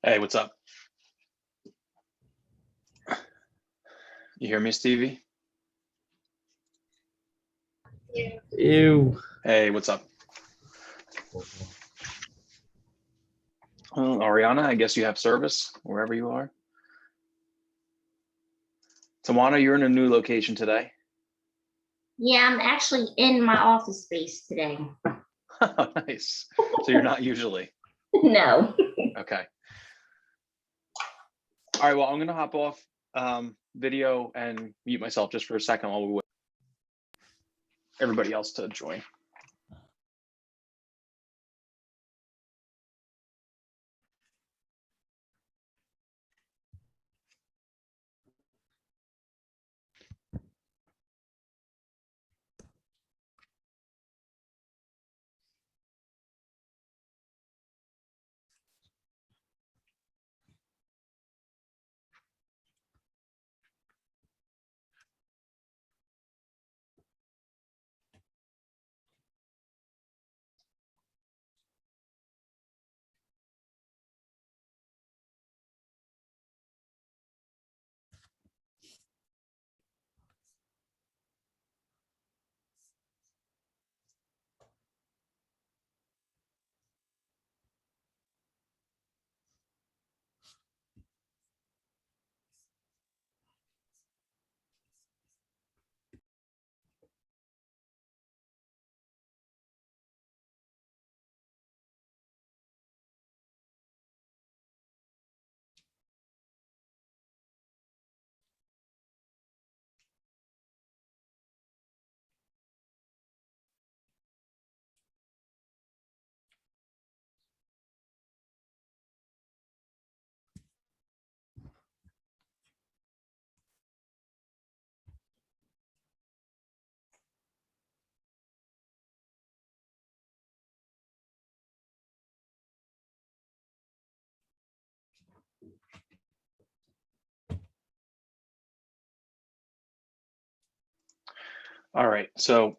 Hey, what's up? You hear me, Stevie? Ew. Hey, what's up? Well, Ariana, I guess you have service wherever you are. Tawana, you're in a new location today. Yeah, I'm actually in my office space today. Nice. So you're not usually. No. Okay. All right, well, I'm gonna hop off video and mute myself just for a second while we wait for everybody else to join. All right, so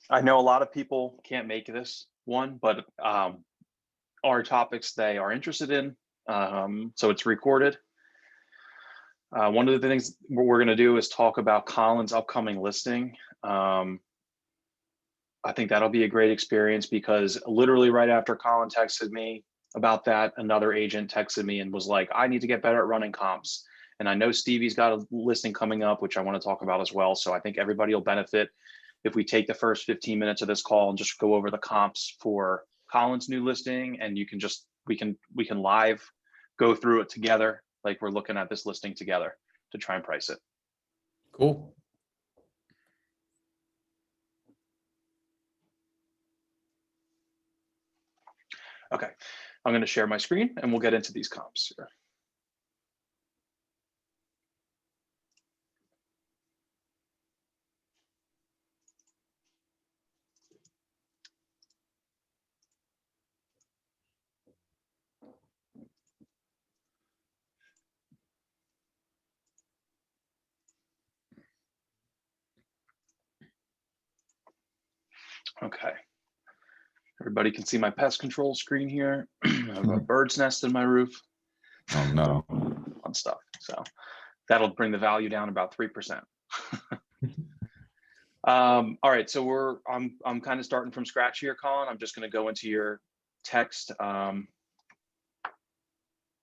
I know a lot of people can't make this one, but our topics they are interested in, so it's recorded. One of the things we're going to do is talk about Colin's upcoming listing. I think that'll be a great experience because literally right after Colin texted me about that, another agent texted me and was like, I need to get better at running comps. And I know Stevie's got a listing coming up, which I want to talk about as well. So I think everybody will benefit if we take the first 15 minutes of this call and just go over the comps for Colin's new listing, and you can just we can live go through it together, like we're looking at this listing together to try and price it. Cool. Okay, I'm going to share my screen and we'll get into these comps here. Okay. Everybody can see my pest control screen here. I have a bird's nest in my roof. Oh no. Fun stuff. So that'll bring the value down about 3%. All right, so I'm kind of starting from scratch here, Colin. I'm just going to go into your text.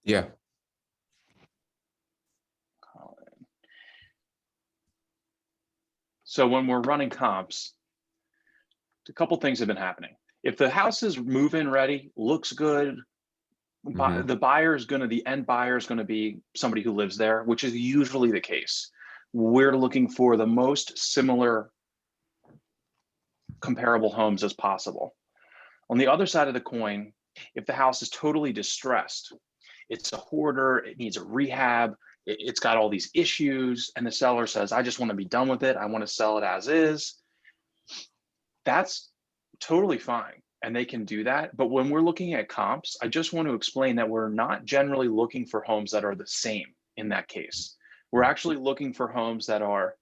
Yeah. So when we're running comps, a couple things have been happening. If the house is move-in ready, looks good, the end buyer is going to be somebody who lives there, which is usually the case. We're looking for the most similar comparable homes as possible. On the other side of the coin, if the house is totally distressed, it's a hoarder, it needs a rehab, it's got all these issues, and the seller says, I just want to be done with it, I want to sell it as is, that's totally fine. And they can do that. But when we're looking at comps, I just want to explain that we're not generally looking for homes that are the same in that case. We're actually looking for homes that are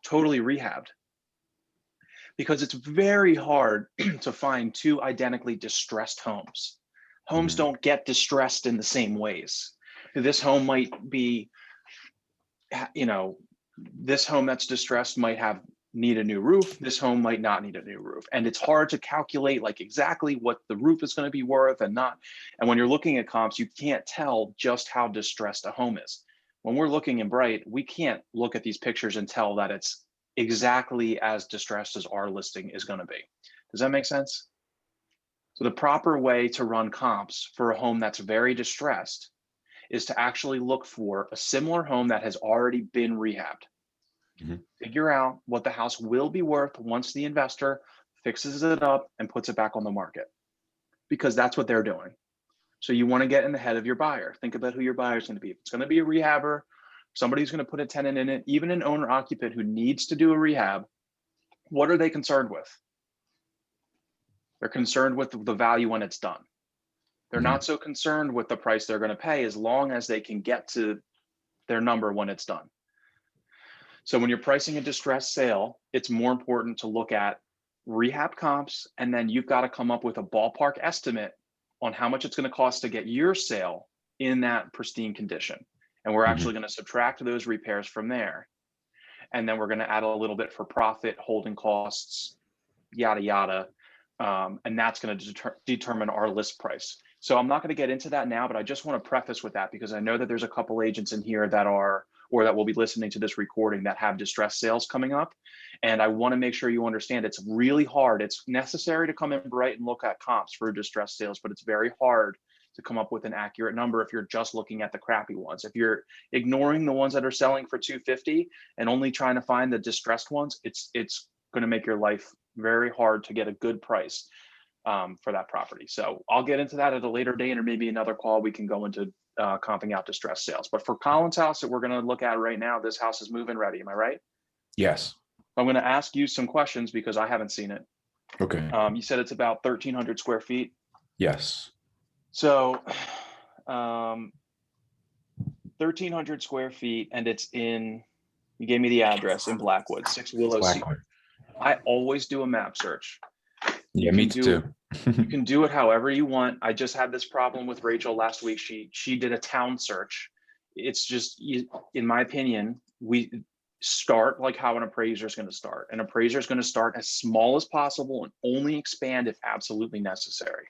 totally rehabbed, because it's very hard to find two identically distressed homes. Homes Mhm. don't get distressed in the same ways. This home might be, you know, this home that's distressed might need a new roof. This home might not need a new roof. And it's hard to calculate like exactly what the roof is going to be worth and not. And when you're looking at comps, you can't tell just how distressed a home is. When we're looking in Bright, we can't look at these pictures and tell that it's exactly as distressed as our listing is going to be. Does that make sense? So the proper way to run comps for a home that's very distressed is to actually look for a similar home that has already been rehabbed. Mhm. Figure out what the house will be worth once the investor fixes it up and puts it back on the market, because that's what they're doing. So you want to get in the head of your buyer. Think about who your buyer is going to be. If it's going to be a rehabber, somebody's going to put a tenant in it, even an owner occupant who needs to do a rehab, what are they concerned with? They're concerned with the value when it's done. They're Mhm. not so concerned with the price they're going to pay as long as they can get to their number when it's done. So when you're pricing a distressed sale, it's more important to look at rehab comps, and then you've got to come up with a ballpark estimate on how much it's going to cost to get your sale in that pristine condition. And we're actually going to subtract those repairs from there. And then we're going to add a little bit for profit, holding costs, yada, yada. And that's going to determine our list price. So I'm not going to get into that now, but I just want to preface with that because I know that there's a couple agents in here that are, or that will be listening to this recording that have distressed sales coming up. And I want to make sure you understand it's really hard. It's necessary to come in Bright and look at comps for distressed sales, but it's very hard to come up with an accurate number if you're just looking at the crappy ones. If you're ignoring the ones that are selling for 250 and only trying to find the distressed ones, it's going to make your life very hard to get a good price for that property. So I'll get into that at a later date, or maybe another call. We can go into comping out distressed sales. But for Colin's house that we're going to look at right now, this house is move-in ready. Am I right? Yes. I'm going to ask you some questions because I haven't seen it. Okay. You said it's about 1,300 square feet. Yes. So 1,300 square feet, and it's in, you gave me the address in Blackwood, 6 Willow Cedar. Blackwood. I always do a map search. Yeah, You me can too. You can do it however you want. I just had this problem with Rachel last week. She did a town search. It's just, in my opinion, we start like how an appraiser is going to start. An appraiser is going to start as small as possible and only expand if absolutely necessary.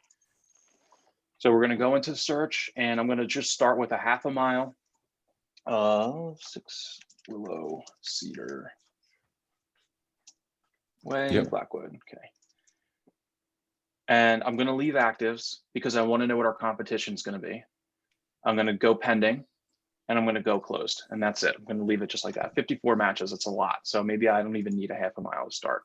So we're going to go into search, and I'm going to just start with a half a mile. 6 Willow Cedar Way, Yep. Blackwood. Okay. And I'm going to leave actives because I want to know what our competition is going to be. I'm going to go pending, and I'm going to go closed, and that's it. I'm going to leave it just like that. 54 matches, it's a lot. So maybe I don't even need a half a mile to start.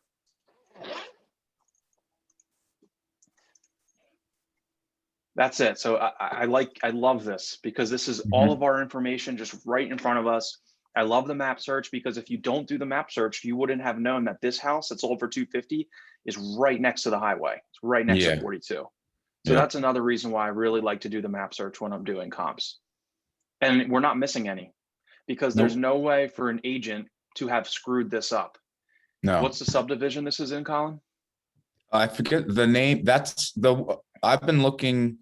That's it. So I love this because this is all of our information just right in front of us. I love the map search because if you don't do the map search, you wouldn't have known that this house that's sold for 250 is right next to the highway. It's right next to 42. So that's another reason why I really like to do the map search when I'm doing comps. And we're not missing any because there's no way for an agent to have screwed this up. No. What's the subdivision this is in, Colin? I forget the name. That's I've been looking.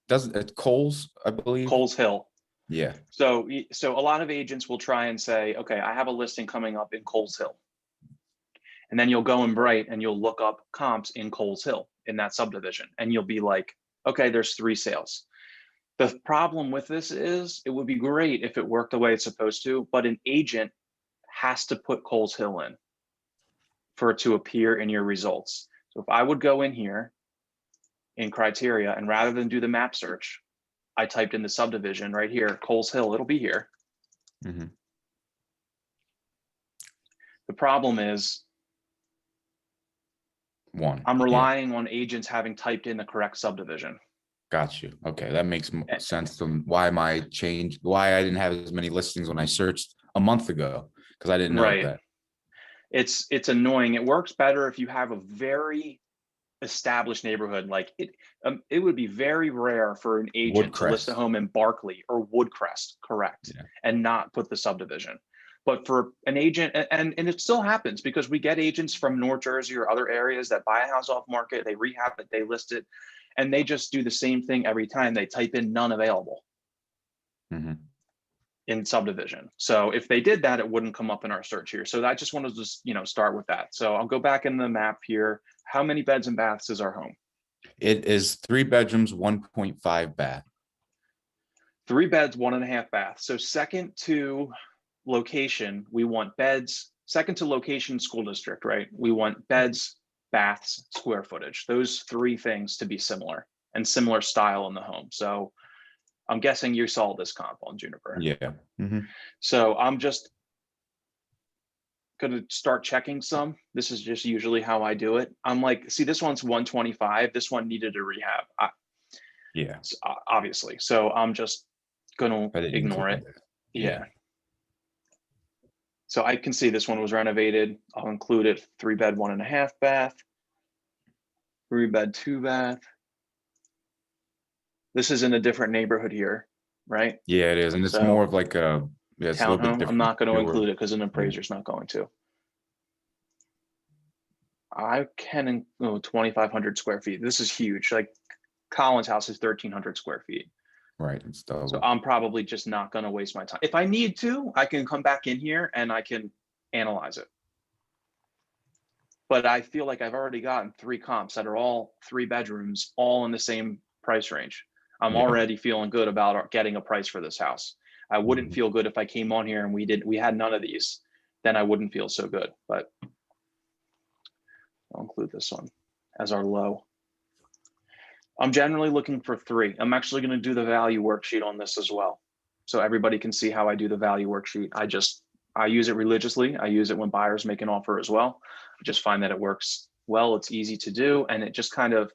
Does it Coles, I believe? Coles Hill. Yeah. So a lot of agents will try and say, okay, I have a listing coming up in Coles Hill. And then you'll go in Bright and you'll look up comps in Coles Hill in that subdivision. And you'll be like, okay, there's 3 sales. The problem with this is it would be great if it worked the way it's supposed to, but an agent has to put Coles Hill in for it to appear in your results. So if I would go in here in criteria, and rather than do the map search, I typed in the subdivision right here, Coles Hill, it'll be here. Mm-hmm. The problem is I'm relying on agents having typed in the correct subdivision. Got you. Okay, that makes sense to why I didn't have as many listings when I searched a month ago, because I didn't know that. It's annoying. It works better if you have a very established neighborhood. Like it would be very rare for an agent to list a home in Barkley or Woodcrest, correct, and not put the subdivision. But for an agent, and it still happens because we get agents from North Jersey or other areas that buy a house off market, they rehab it, they list it, and they just do the same thing every time. They type in none available Mhm. in subdivision. So if they did that, it wouldn't come up in our search here. So I just wanted to just, start with that. So I'll go back in the map here. How many beds and baths is our home? It is 3 bedrooms, 1.5 bath. 3 beds, 1.5 baths. So second to location, we want beds. Second to location, school district, right? We want beds, baths, square footage. Those 3 things to be similar and similar style in the home. So I'm guessing you saw this comp on Juniper. Yeah. Mhm. So I'm just gonna start checking some. This is just usually how I do it. I'm like, see, this one's 125. This one needed a rehab, Yeah. obviously. So I'm just gonna I didn't ignore it. include it. Yeah. So I can see this one was renovated. I'll include it 3 bed, 1.5 bath, 3 bed, 2 bath. This is in a different neighborhood here, right? Yeah, it is. And it's So, more of like a, yeah, it's a little bit Townhome, I'm different. not going to Newer. include it because an appraiser's not going to. I can, 2,500 square feet. This is huge. Like Colin's house is 1,300 square feet. Right. It's double. So I'm probably just not going to waste my time. If I need to, I can come back in here and I can analyze it. But I feel like I've already gotten 3 comps that are all 3 bedrooms, all in the same price range. I'm Yeah. already feeling good about getting a price for this house. I wouldn't Mhm. feel good if I came on here and we had none of these, then I wouldn't feel so good, but I'll include this one as our low. I'm generally looking for 3. I'm actually going to do the value worksheet on this as well. So everybody can see how I do the value worksheet. I use it religiously. I use it when buyers make an offer as well. I just find that it works well. It's easy to do. And it just kind of,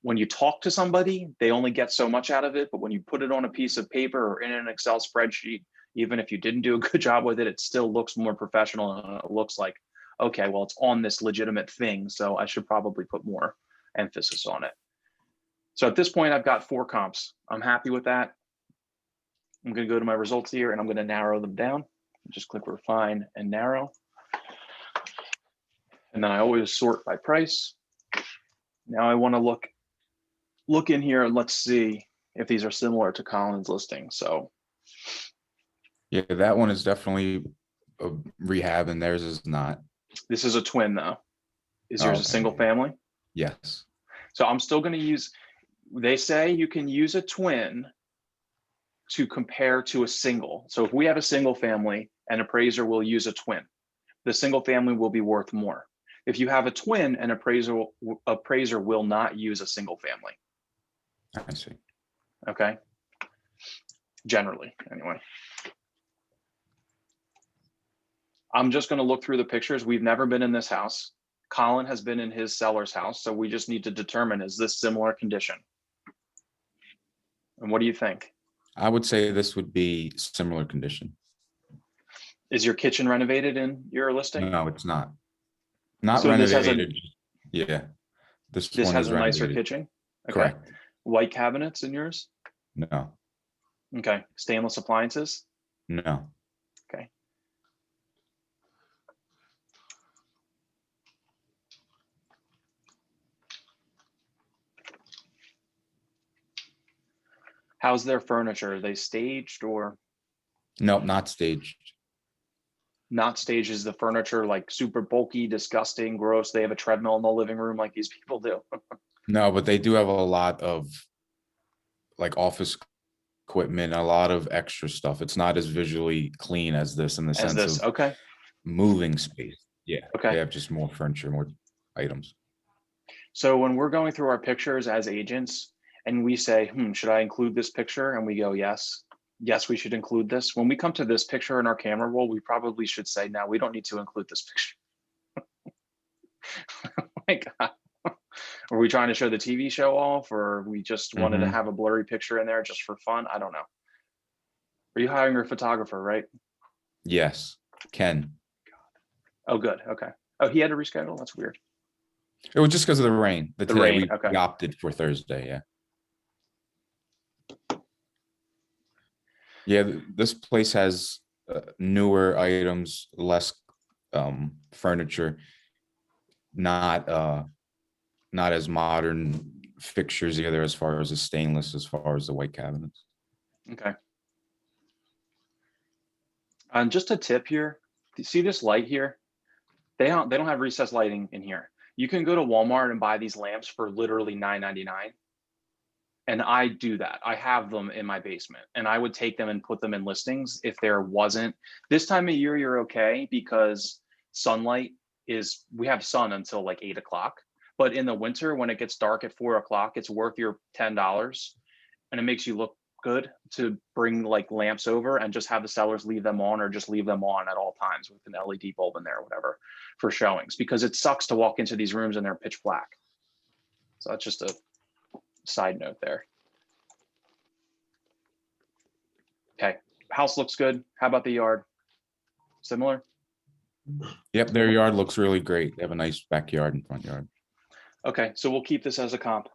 when you talk to somebody, they only get so much out of it. But when you put it on a piece of paper or in an Excel spreadsheet, even if you didn't do a good job with it, it still looks more professional. And it looks like, okay, well, it's on this legitimate thing. So I should probably put more emphasis on it. So at this point, I've got 4 comps. I'm happy with that. I'm going to go to my results here and I'm going to narrow them down. Just click refine and narrow. And then I always sort by price. Now I want to look in here and let's see if these are similar to Colin's listing. So Yeah, that one is definitely a rehab and theirs is not. this is a twin though. Is yours a Okay. single family? Yes. So I'm still going to use, they say you can use a twin to compare to a single. So if we have a single family, an appraiser will use a twin. The single family will be worth more. If you have a twin, an appraiser will not use a single family. I see. Okay. Generally, anyway. I'm just going to look through the pictures. We've never been in this house. Colin has been in his seller's house. So we just need to determine, is this similar condition? And what do you think? I would say this would be similar condition. Is your kitchen renovated in your listing? No, it's not. Not So this has a- renovated. Yeah. This This one has is a nicer renovated. kitchen? Okay. Correct. White cabinets in yours? No, Okay. Stainless appliances? no. Okay. How's their furniture? Are they staged or Nope, not staged. not staged? Is the furniture like super bulky, disgusting, gross? They have a treadmill in the living room like these people do. No, but they do have a lot of like office equipment, a lot of extra stuff. It's not as visually clean as this in the As sense this, of okay. moving space. Yeah. Okay. They have just more furniture, more items. So when we're going through our pictures as agents and we say, should I include this picture? And we go, yes, we should include this. When we come to this picture in our camera roll, we probably should say, no, we don't need to include this picture. Oh my God. Are we trying to show the TV show off, or we just wanted to have a blurry picture in there just for fun? I don't know. Are you hiring a photographer, right? Yes, Ken. Oh, good. Okay. Oh, he had to reschedule? That's weird. It was just because of the rain. The rain, we okay. opted for Thursday. Yeah. Yeah, this place has newer items, less furniture, not as modern fixtures either, as far as the stainless, as far as the white cabinets. Okay. And just a tip here, you see this light here? They don't have recessed lighting in here. You can go to Walmart and buy these lamps for literally $9.99. And I do that. I have them in my basement, and I would take them and put them in listings if there wasn't. This time of year, you're okay because sunlight is, we have sun until like 8 o'clock. But in the winter, when it gets dark at 4 o'clock, it's worth your $10, and it makes you look good to bring like lamps over and just have the sellers leave them on, or just leave them on at all times with an LED bulb in there or whatever for showings, because it sucks to walk into these rooms and they're pitch black. So that's just a side note there. Okay, house looks good. How about the yard? Similar? Yep, their yard looks really great. They have a nice backyard and front yard. Okay, so we'll keep this as a comp.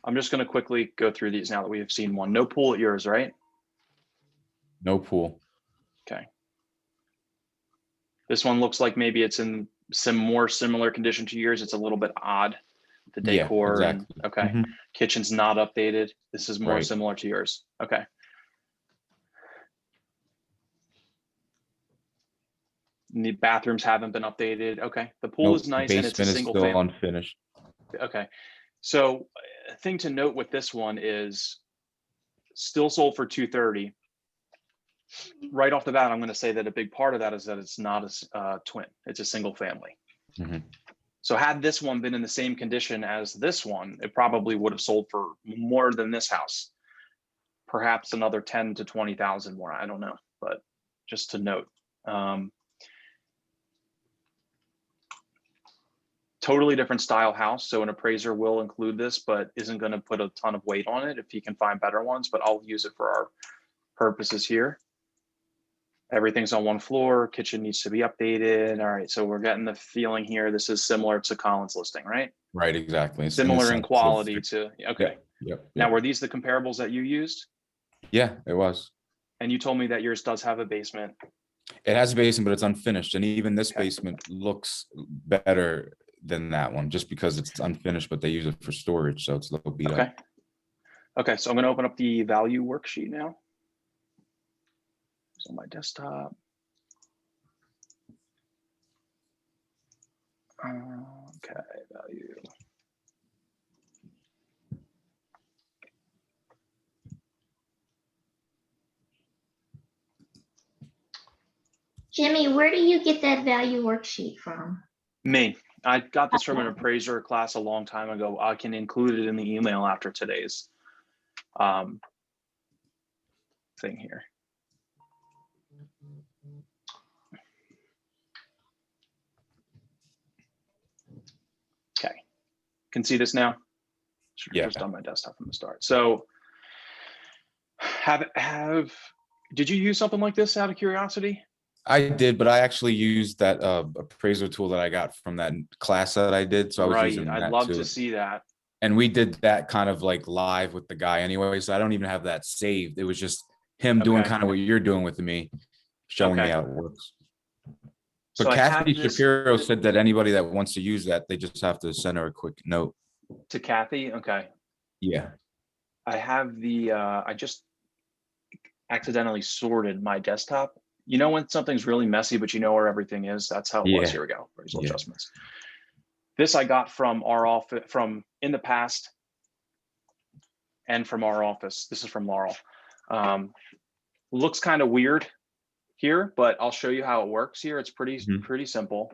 I'm just going to quickly go through these now that we have seen one. No pool at yours, right? No pool. Okay. This one looks like maybe it's in some more similar condition to yours. It's a little bit odd, the Yeah, decor. exactly. Okay. Mhm. Kitchen's not updated. This is more Right. similar to yours. Okay. And the bathrooms haven't been updated. Okay. The pool Nope, is nice and it's a basement is single still family. unfinished. Okay. So a thing to note with this one is still sold for 230. Right off the bat, I'm going to say that a big part of that is that it's not a twin. It's a single family. Mhm. So had this one been in the same condition as this one, it probably would have sold for more than this house. Perhaps another 10 to 20,000 more. I don't know, but just to note. Totally different style house. So an appraiser will include this, but isn't going to put a ton of weight on it if he can find better ones, but I'll use it for our purposes here. Everything's on one floor, kitchen needs to be updated. All right, so we're getting the feeling here. This is similar to Colin's listing, right? Right, exactly. It's in the Similar in sense of- quality to, okay. Yep. Now, Yep. were these the comparables that you used? Yeah, it was. And you told me that yours does have a basement. It has a basement, but it's unfinished, and even this Okay. basement looks better than that one, just because it's unfinished, but they use it for storage, so it's a little beat Okay. up. Okay, so I'm gonna open up the value worksheet now. It's on my desktop. Okay, value. Jimmy, where do you get that value worksheet from? Me, I got this from an appraiser class a long time ago. I can include it in the email after today's thing here. Okay, can see this now? Should have Yeah. just on my desktop from the start. So did you use something like this out of curiosity? I did, but I actually used that appraiser tool that I got from that class that I did, so I was Right, using I'd that love too. to see that. And we did that kind of like live with the guy anyway, so I don't even have that saved. It was just him doing Okay. kind of what you're doing with me, showing me Okay. how it works. So But I have Kathy this Shapiro said that anybody that wants to use that, they just have to send her a quick note. to Kathy. Okay, Yeah. I have the, I just accidentally sorted my desktop. You know when something's really messy, but you know where everything is? That's how it was. Yeah. Here we go. Appraisal Yeah. adjustments. This I got from our office, from in the past, and from our office. This is from Laurel. Looks kind of weird here, but I'll show you how it works here. It's pretty simple.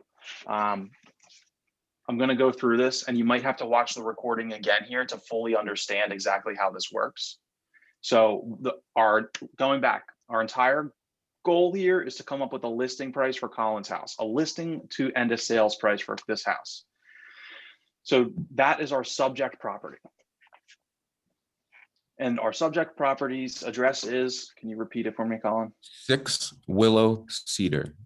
I'm going to go through this, and you might have to watch the recording again here to fully understand exactly how this works. So going back, our entire goal here is to come up with a listing price for Colin's house, a listing to end a sales price for this house. So that is our subject property. And our subject property's address is, can you repeat it for me, Colin? 6 Willow Cedar.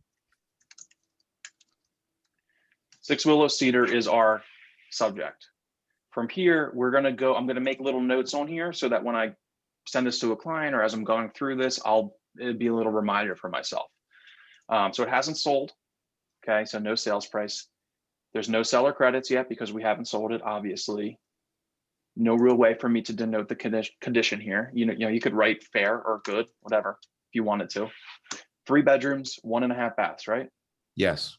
6 Willow Cedar is our subject. From here, we're gonna go, I'm gonna make little notes on here so that when I send this to a client or as I'm going through this, it'd be a little reminder for myself. So it hasn't sold. Okay, so no sales price. There's no seller credits yet because we haven't sold it, obviously. No real way for me to denote the condition here. You know, you could write fair or good, whatever, if you wanted to. 3 bedrooms, 1.5 baths, right? Yes.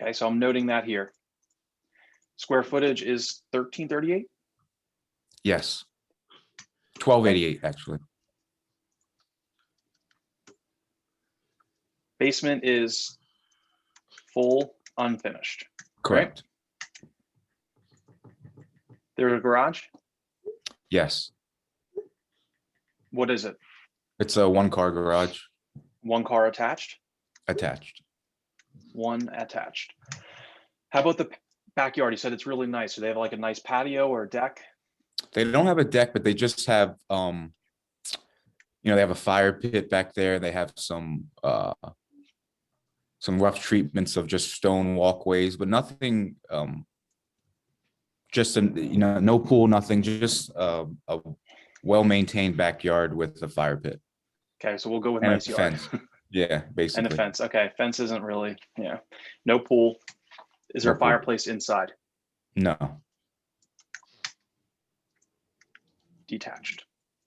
Okay, so I'm noting that here. Square footage is 1338. Yes. 1288 actually. Basement is full, unfinished. Correct. There's a garage. Yes. What is it? It's a 1-car garage 1 car attached, attached. 1 attached. How about the backyard? You said it's really nice. Do they have like a nice patio or a deck? They don't have a deck, but they just have, they have a fire pit back there. They have some rough treatments of just stone walkways, but nothing, just, no pool, nothing, just a well-maintained backyard with a fire pit. Okay, so we'll go with And a nice yard. fence. Yeah, basically. And a fence. Okay, fence isn't really, yeah. No pool. Is there No a pool. fireplace inside? No. Detached.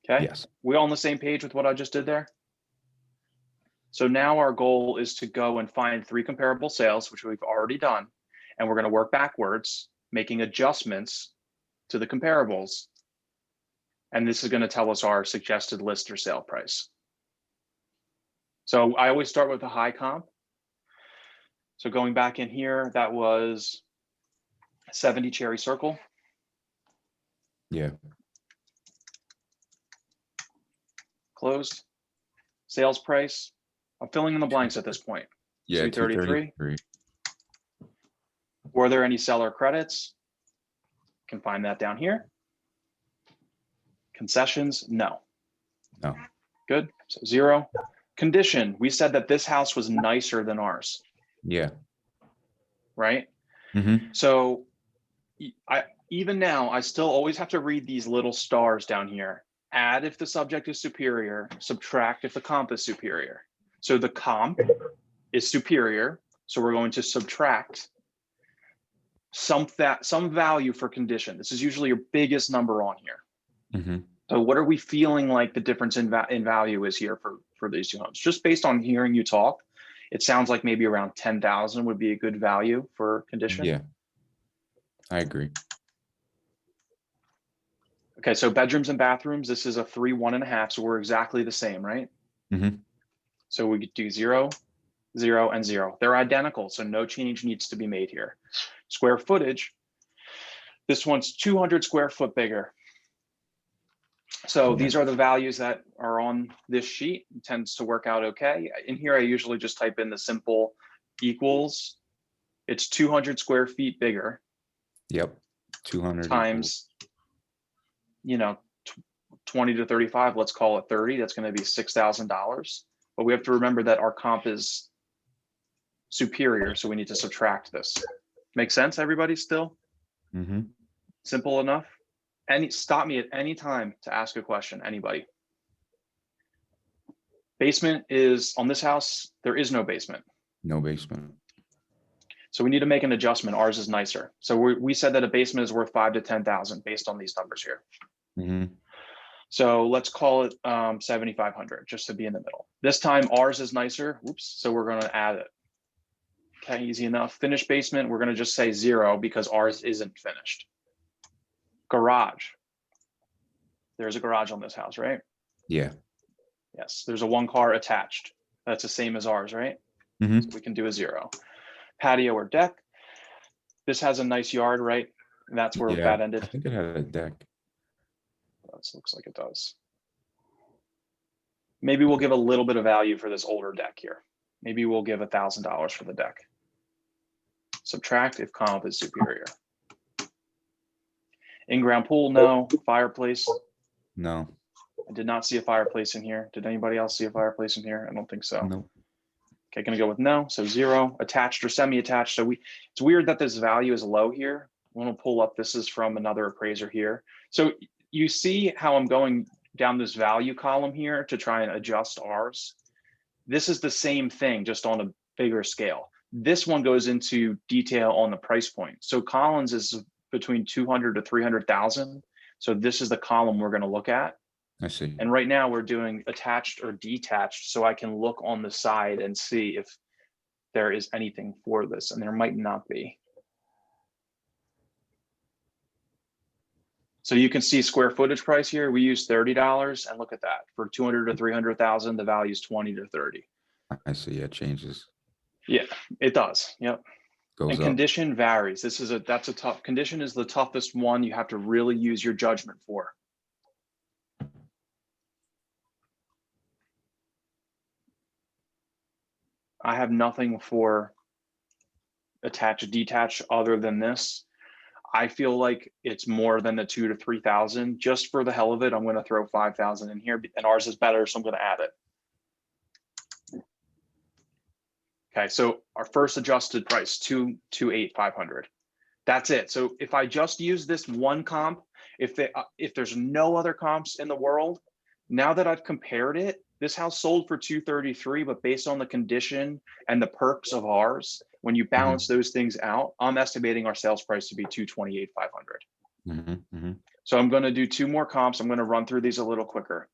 Okay. Yes. We all on the same page with what I just did there? So now our goal is to go and find 3 comparable sales, which we've already done. And we're going to work backwards, making adjustments to the comparables. And this is going to tell us our suggested list or sale price. So I always start with a high comp. So going back in here, that was 70 Cherry Circle. Yeah. Closed. Sales price. I'm filling in the blanks at this point. Yeah. 233. 233. Were there any seller credits? Can find that down here. Concessions, no. No. Good, so 0. Condition, we said that this house was nicer than ours, Yeah. right? Mm-hmm. So even now, I still always have to read these little stars down here. Add if the subject is superior, subtract if the comp is superior. So the comp is superior, so we're going to subtract some value for condition. This is usually your biggest number on here. Mm-hmm. So what are we feeling like the difference in value is here for these 2 homes? Just based on hearing you talk, it sounds like maybe around 10,000 would be a good value for condition. Yeah. I agree. Okay, so bedrooms and bathrooms, this is a 3, 1.5, so we're exactly the same, right? Mm-hmm. So we could do 0, 0, and 0. They're identical, so no change needs to be made here. Square footage, this one's 200 square foot bigger. So Yeah. these are the values that are on this sheet. It tends to work out okay. In here, I usually just type in the simple equals. It's 200 square feet bigger. Yep. 200 times, 20 to 35, let's call it 30. That's going to be $6,000. But we have to remember that our comp is superior, so we need to subtract this. Make sense, everybody still? Mm-hmm. Simple enough? Stop me at any time to ask a question, anybody. Basement is, on this house, there is no basement. No basement. So we need to make an adjustment. Ours is nicer. So we said that a basement is worth 5 to 10,000 based on these numbers here. Mm-hmm. So let's call it 7,500 just to be in the middle. This time ours is nicer. Oops. So we're going to add it. Okay, easy enough. Finished basement, we're going to just say 0 because ours isn't finished. Garage. There's a garage on this house, right? Yeah. Yes, there's a 1 car attached. That's the same as ours, right? Mm-hmm. So we can do a 0. Patio or deck. This has a nice yard, right? And that's where that I ended. think it had a deck. That looks like it does. Maybe we'll give a little bit of value for this older deck here. Maybe we'll give $1,000 for the deck. Subtract if comp is superior. In-ground pool, no. Fireplace. No. I did not see a fireplace in here. Did anybody else see a fireplace in here? I don't think so. No. Okay, gonna go with no. So 0. Attached or semi-attached. So it's weird that this value is low here. I'm gonna pull up. This is from another appraiser here. So you see how I'm going down this value column here to try and adjust ours. This is the same thing, just on a bigger scale. This one goes into detail on the price point. So Collins is between 200 to 300,000. So this is the column we're going to look at. I see. And right now we're doing attached or detached, so I can look on the side and see if there is anything for this, and there might not be. So you can see square footage price here. We use $30, and look at that. For 200 to 300,000, the value is 20 to 30. I see. Yeah, it changes. Yeah, it does. Yep. Goes And up. condition varies. That's a tough condition, is the toughest one you have to really use your judgment for. I have nothing for attach detach other than this. I feel like it's more than the 2 to 3,000. Just for the hell of it, I'm going to throw 5,000 in here, and ours is better, so I'm going to add it. Okay, so our first adjusted price, 228,500. That's it. So if I just use this one comp, if there's no other comps in the world, now that I've compared it, this house sold for 233, but based on the condition and the perks of ours, when you balance those things out, I'm estimating our sales price to be 228,500. So I'm going to do 2 more comps. I'm going to run through these a little quicker.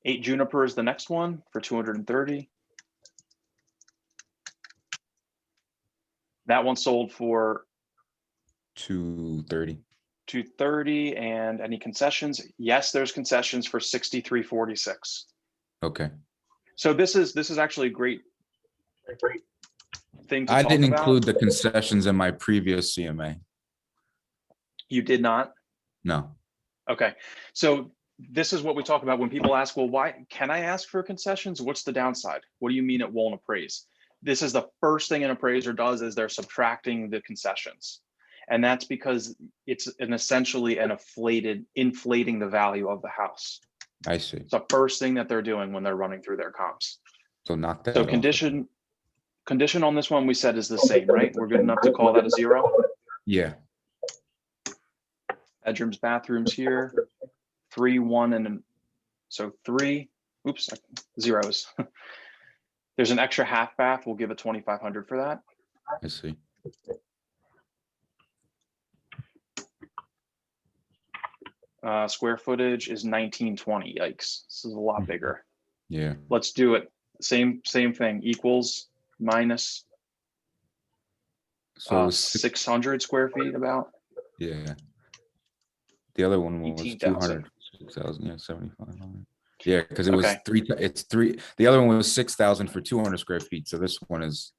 8 Juniper is the next one for 230. That one sold for 230. 230, and any concessions? Yes, there's concessions for 63.46. Okay. So this is actually a great thing to I talk didn't about. include the concessions in my previous CMA. You did not? No. Okay. So this is what we talk about when people ask, well, why can I ask for concessions? What's the downside? What do you mean it won't appraise? This is the first thing an appraiser does, is they're subtracting the concessions. And that's because it's essentially inflating the value of the house. I see. It's the first thing that they're doing when they're running through their comps. So knock that So off. condition on this one we said is the same, right? We're good enough to call that a 0. Yeah. Bedrooms, bathrooms here, 3, 1, and so 3. Oops, zeros. There's an extra half bath. We'll give it 2,500 for that. I see. Square footage is 1920. Yikes, this is a lot bigger. Yeah. Let's do it. Same thing. Equals minus So it was 600 square feet about. Yeah. The other one was 18,000. 200, 6,000, yeah, 7,500. Yeah, because it was Okay. it's 3. The other one was 6,000 for 200 square feet. So this one is,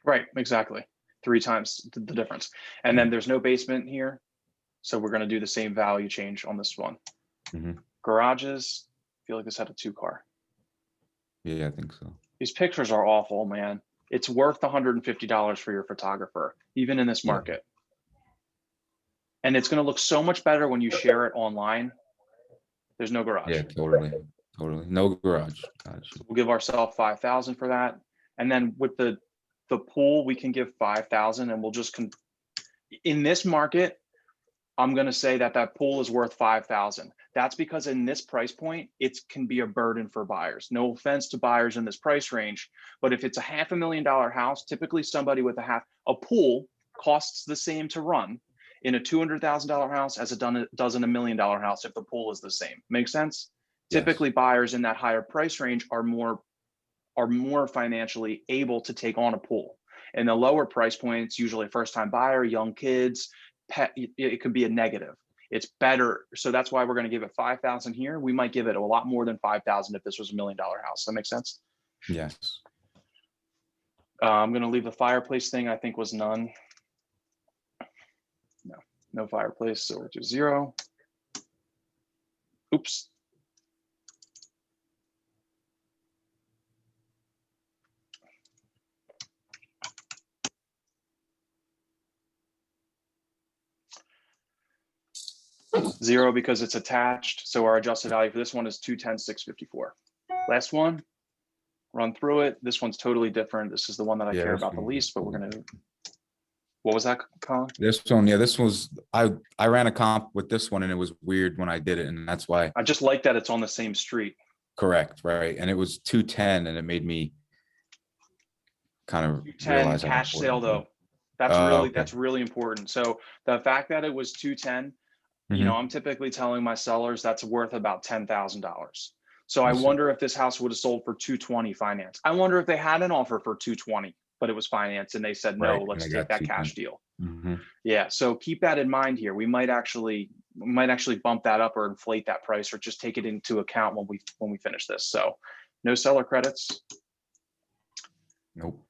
Right, exactly. 3 times the difference. And then there's no basement here. So we're going to do the same value change on this one. Garages, I feel like this had a 2-car. yeah, I think so. These pictures are awful, man. It's worth $150 for your photographer, even in this Yeah. market. And it's going to look so much better when you share it online. There's no garage. Yeah, totally. No garage. Gotcha. We'll give ourselves 5,000 for that. And then with the pool, we can give 5,000, and we'll just, in this market, I'm going to say that pool is worth 5,000. That's because in this price point, it can be a burden for buyers. No offense to buyers in this price range, but if it's a $500,000 house, typically somebody with a pool costs the same to run in a $200,000 house as it does in $1 million house if the pool is the same. Make sense? Yes. Typically buyers in that higher price range are more financially able to take on a pool. In the lower price points, usually a first-time buyer, young kids, pet, it could be a negative. It's better. So that's why we're going to give it 5,000 here. We might give it a lot more than 5,000 if this was $1 million house. That makes sense? Yes. I'm going to leave the fireplace thing. I think was none. No fireplace. So we'll do 0. Oops. Zero because it's attached. So our adjusted value for this one is 210,654. Last one, run through it. This one's totally different. This is the one that I Yeah, care this about the one- least, but we're gonna. What was that, Colin? This one, yeah, this was, I ran a comp with this one and it was weird when I did it, and that's why. I just like that it's on the same street. Correct, right? And it was 210 and it made me kind of 10 realize how cash sale important it is. though. That's Okay. that's really important. So the fact that it was 210, you know, Mhm. I'm typically telling my sellers that's worth about $10,000. So I I see. wonder if this house would have sold for 220 finance. I wonder if they had an offer for 220, but it was financed and they said, no, Right, and let's I take got that cash 210. deal. Mhm. Yeah. So keep that in mind here. We might actually bump that up or inflate that price or just take it into account when we finish this. So no seller credits, Nope.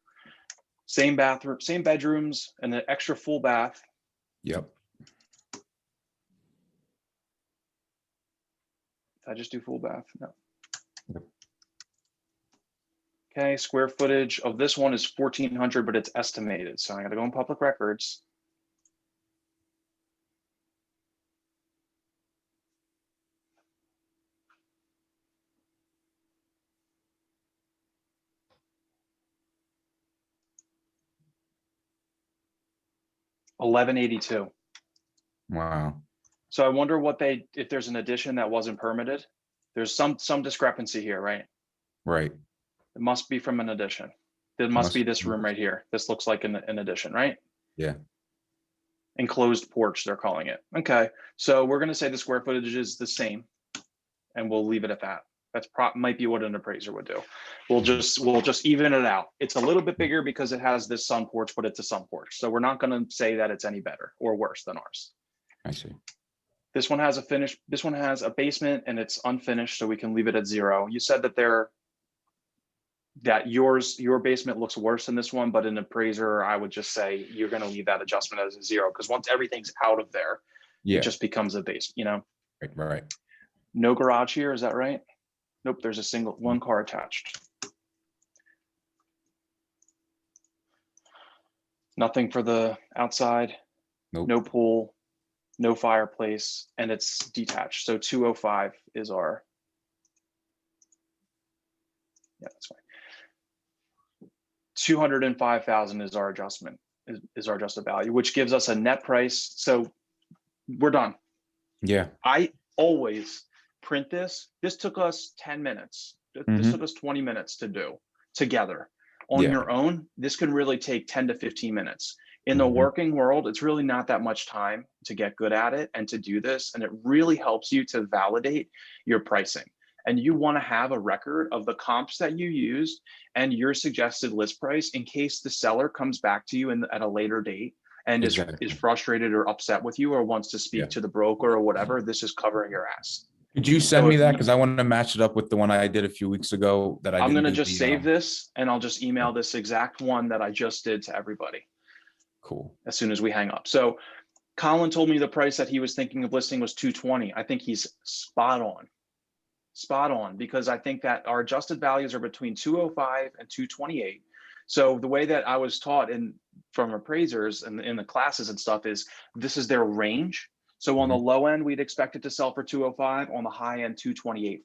same bathroom, same bedrooms, and an extra full bath. Yep. Did I just do full bath? No. Yep. Okay, square footage of this one is 1,400, but it's estimated. So I got to go in public records. $1,182. Wow. So I wonder if there's an addition that wasn't permitted. There's some discrepancy here, right? Right. It must be from an addition. There must be this room right here. This looks like an addition, right? Yeah. Enclosed porch, they're calling it. Okay, so we're going to say the square footage is the same, and we'll leave it at that. That's might be what an appraiser would do. We'll just even it out. It's a little bit bigger because it has this sun porch, but it's a sun porch. So we're not going to say that it's any better or worse than ours. I see. This one has a finish. This one has a basement and it's unfinished, so we can leave it at 0. You said that your basement looks worse than this one, but an appraiser, I would just say you're going to leave that adjustment as a 0 because once everything's out of there, Yeah. it just becomes a base, you know? Right. Right. No garage here, is that right? Nope, there's one car attached. Nothing for the outside, Nope. no pool, no fireplace, and it's detached. So 205 is our, yeah, that's fine. 205,000 is our adjustment, is our adjusted value, which gives us a net price. So we're done. Yeah. I always print this. This took us 10 minutes. This took us 20 minutes to do together. On your own, this can really take 10 to 15 minutes. In the working world, it's really not that much time to get good at it and to do this. And it really helps you to validate your pricing. And you want to have a record of the comps that you used and your suggested list price in case the seller comes back to you at a later date and is frustrated or upset with you or wants to speak to the broker or whatever. This is covering your ass. Could you send me that? Because I want to match it up with the one I did a few weeks ago that I'm going to just save this and I'll just email this exact one that I just did to everybody. Cool. As soon as we hang up. So Colin told me the price that he was thinking of listing was 220. I think he's spot on because I think that our adjusted values are between 205 and 228. So the way that I was taught from appraisers and in the classes and stuff is this is their range. So on the low end, we'd expect it to sell for 205, on the high end, 228.5.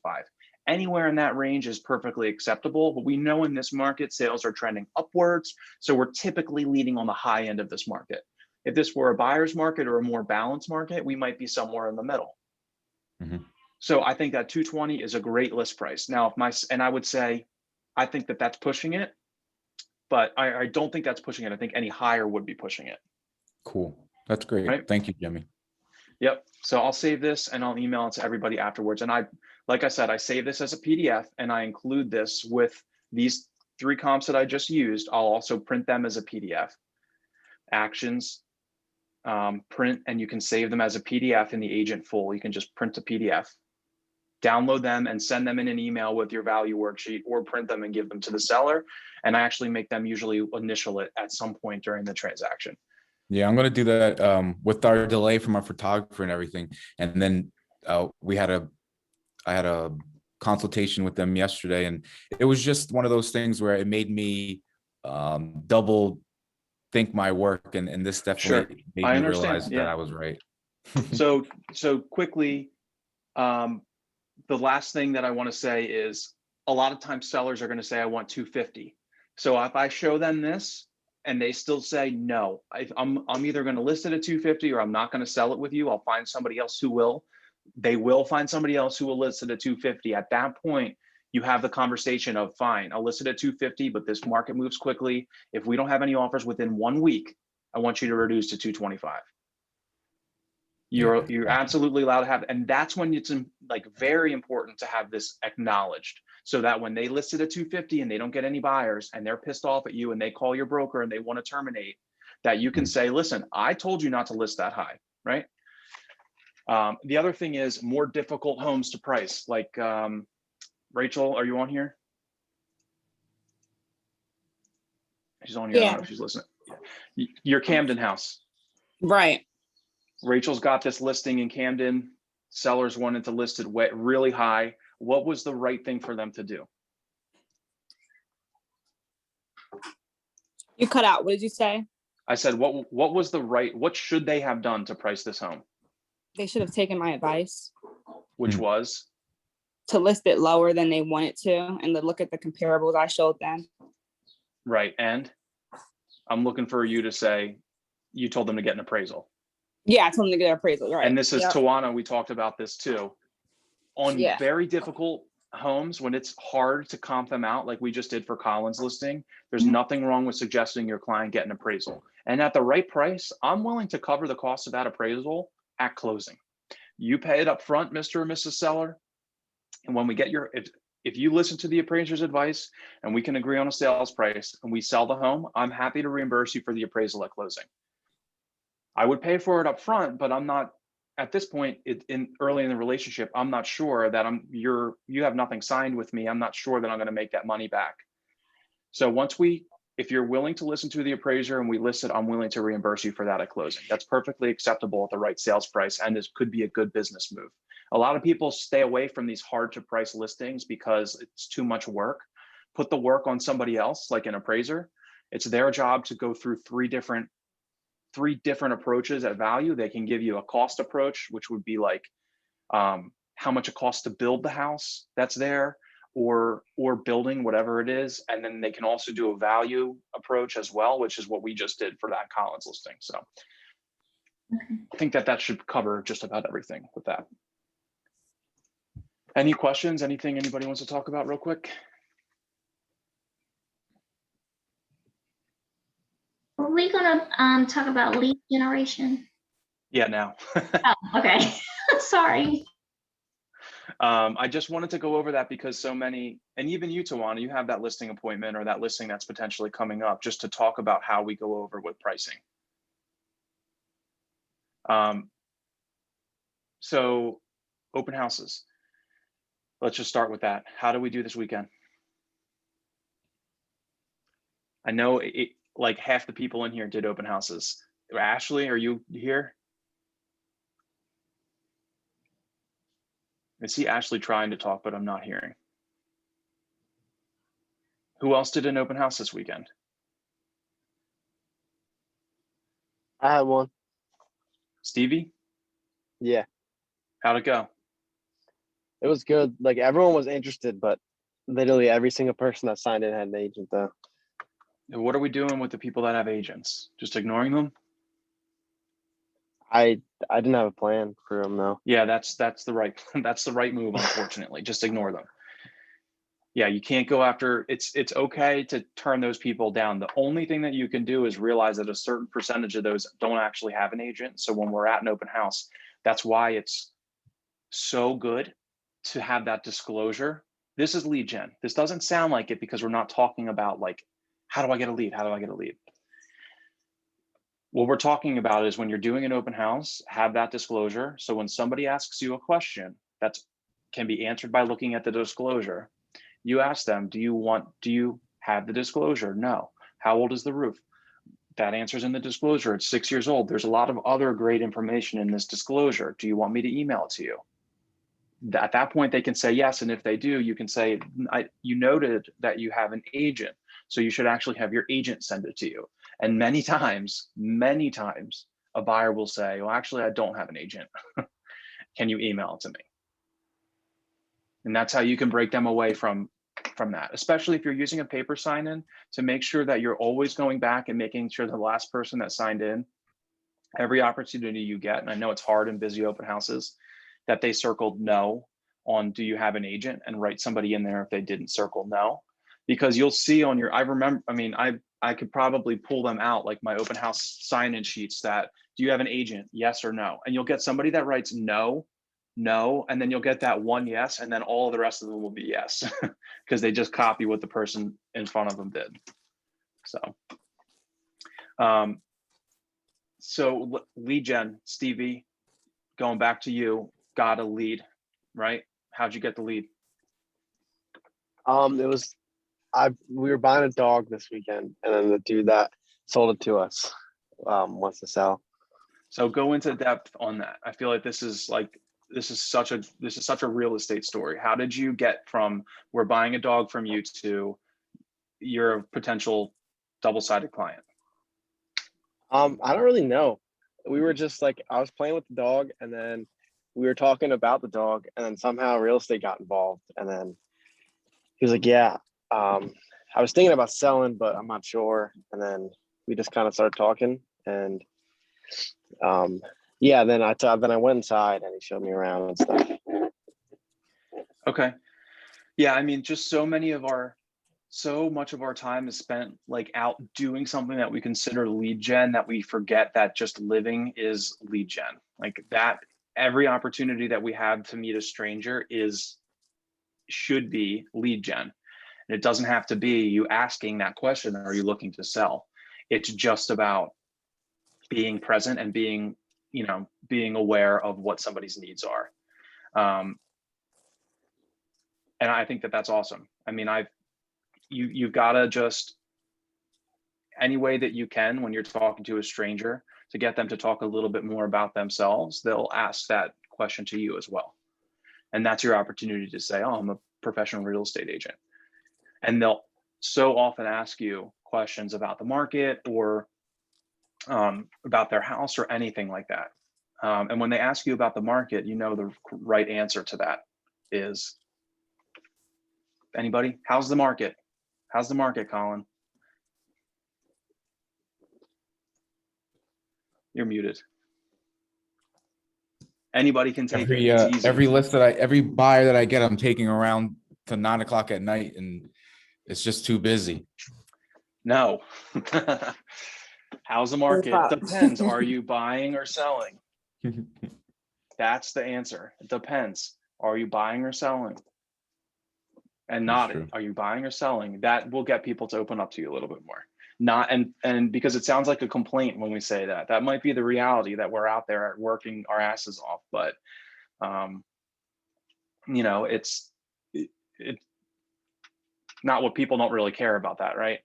Anywhere in that range is perfectly acceptable, but we know in this market, sales are trending upwards. So we're typically leading on the high end of this market. If this were a buyer's market or a more balanced market, we might be somewhere in the middle. So I think that 220 is a great list price. Now, I would say, I think that that's pushing it, but I don't think that's pushing it. I think any higher would be pushing it. Cool. That's great. Right? Thank you, Jimmy. Yep. So I'll save this and I'll email it to everybody afterwards. And like I said, I save this as a PDF and I include this with these 3 comps that I just used. I'll also print them as a PDF. Actions, print, and you can save them as a PDF in the agent full. You can just print a PDF, download them and send them in an email with your value worksheet or print them and give them to the seller. And I actually make them usually initial it at some point during the transaction. Yeah, I'm going to do that with our delay from our photographer and everything. And then I had a consultation with them yesterday, and it was just one of those things where it made me double think my work. And this definitely made me realize that I was right. So quickly, the last thing that I want to say is a lot of times sellers are going to say, I want 250. So if I show them this, and they still say, no, I'm either going to list it at 250 or I'm not going to sell it with you. I'll find somebody else who will. They will find somebody else who will list it at 250. At that point, You have the conversation of, fine, I'll list it at 250, but this market moves quickly. If we don't have any offers within 1 week, I want you to reduce to 225. You're absolutely allowed to have, and that's when it's like very important to have this acknowledged, so that when they list it at 250 and they don't get any buyers and they're pissed off at you and they call your broker and they want to terminate, that you can say, listen, I told you not to list that high, right? The other thing is more difficult homes to price. Like, Rachel, are you on here? She's on here. I don't know if she's listening. Your Camden house. Right. Rachel's got this listing in Camden. Sellers wanted to list it really high. What was the right thing for them to do? You cut out. What did you say? I said, what should they have done to price this home? They should have taken my advice Which was? to list it lower than they wanted to and to look at the comparables I showed them. Right. And I'm looking for you to say, you told them to get an appraisal. Yeah, I told them to get an appraisal. Right. And this is Yep. Tawana, we talked about this too. On Yeah. very difficult homes, when it's hard to comp them out, like we just did for Colin's listing, there's nothing wrong with suggesting your client get an appraisal. And at the right price, I'm willing to cover the cost of that appraisal at closing. You pay it up front, Mr. or Mrs. Seller. And when we get if you listen to the appraiser's advice and we can agree on a sales price and we sell the home, I'm happy to reimburse you for the appraisal at closing. I would pay for it up front, but I'm not at this point early in the relationship. I'm not sure that you have nothing signed with me. I'm not sure that I'm going to make that money back. So if you're willing to listen to the appraiser and we list it, I'm willing to reimburse you for that at closing. That's perfectly acceptable at the right sales price, and this could be a good business move. A lot of people stay away from these hard to price listings because it's too much work. Put the work on somebody else, like an appraiser. It's their job to go through three different approaches at value. They can give you a cost approach, which would be like how much it costs to build the house that's there, or building whatever it is. And then they can also do a value approach as well, which is what we just did for that Collins listing. So I think that should cover just about everything with that. Any questions? Anything anybody wants to talk about real quick? Are we gonna talk about lead generation? Yeah, now. Oh, okay. Sorry. I just wanted to go over that because so many, and even you, Tawana, you have that listing appointment or that listing that's potentially coming up, just to talk about how we go over with pricing. So open houses. Let's just start with that. How do we do this weekend? I know like half the people in here did open houses. Ashley, are you here? I see Ashley trying to talk, but I'm not hearing. Who else did an open house this weekend? I had one. Stevie, Yeah, how'd it go? it was good. Like everyone was interested, but literally every single person that signed in had an agent though. What are we doing with the people that have agents? Just ignoring them? I didn't have a plan for them though. Yeah, that's the right that's the right move, unfortunately. Just ignore them. Yeah, you can't go after, it's okay to turn those people down. The only thing that you can do is realize that a certain percentage of those don't actually have an agent. So when we're at an open house, that's why it's so good to have that disclosure. This is lead gen. This doesn't sound like it because we're not talking about like, how do I get a lead? How do I get a lead? What we're talking about is when you're doing an open house, have that disclosure. So when somebody asks you a question that can be answered by looking at the disclosure, you ask them, do you have the disclosure? No. How old is the roof? That answers in the disclosure. It's 6 years old. There's a lot of other great information in this disclosure. Do you want me to email it to you? At that point, they can say yes. And if they do, you can say, you noted that you have an agent, so you should actually have your agent send it to you. And many times, a buyer will say, well, actually, I don't have an agent. Can you email it to me? And that's how you can break them away from that, especially if you're using a paper sign-in, to make sure that you're always going back and making sure the last person that signed in, every opportunity you get, and I know it's hard in busy open houses, that they circled no, on do you have an agent, and write somebody in there if they didn't circle no. Because you'll see on your, I remember, I mean, I could probably pull them out, like my open house sign-in sheets, that do you have an agent, yes or no? And you'll get somebody that writes no, no, and then you'll get that one yes, and then all of the rest of them will be yes, because they just copy what the person in front of them did. So, lead gen, Stevie, going back to you, got a lead, right? How'd you get the lead? We were buying a dog this weekend, and then the dude that sold it to us wants to sell. So go into depth on that. I feel like this is such a real estate story. How did you get from we're buying a dog from you to you're a potential double-sided client? I don't really know. We were just like, I was playing with the dog, and then we were talking about the dog, and then somehow real estate got involved, and then he was like, yeah, I was thinking about selling, but I'm not sure. And then we just kind of started talking, and yeah, then I went inside and he showed me around and stuff. Okay. Yeah, I mean, just so much of our time is spent like out doing something that we consider lead gen, that we forget that just living is lead gen. Like that, every opportunity that we have to meet a stranger should be lead gen. And it doesn't have to be you asking that question, are you looking to sell? It's just about being present and being aware of what somebody's needs are. And I think that that's awesome. I mean, you've got to just, any way that you can when you're talking to a stranger, to get them to talk a little bit more about themselves, they'll ask that question to you as well. And that's your opportunity to say, oh, I'm a professional real estate agent. And they'll so often ask you questions about the market or about their house or anything like that. And when they ask you about the market, the right answer to that is, anybody? How's the market? How's the market, Colin? You're muted. Anybody can take it. It's easy. Every buyer that I get, I'm taking around to 9 o'clock at night, and it's just too busy. No. How's the market? Depends. Are you buying or selling? That's the answer. It depends. Are you buying or selling? And not, are you buying or selling? That will get people to open up to you a little bit more. Not, and because it sounds like a complaint when we say that. That might be the reality, that we're out there working our asses off, but it's not what people don't really care about that, right?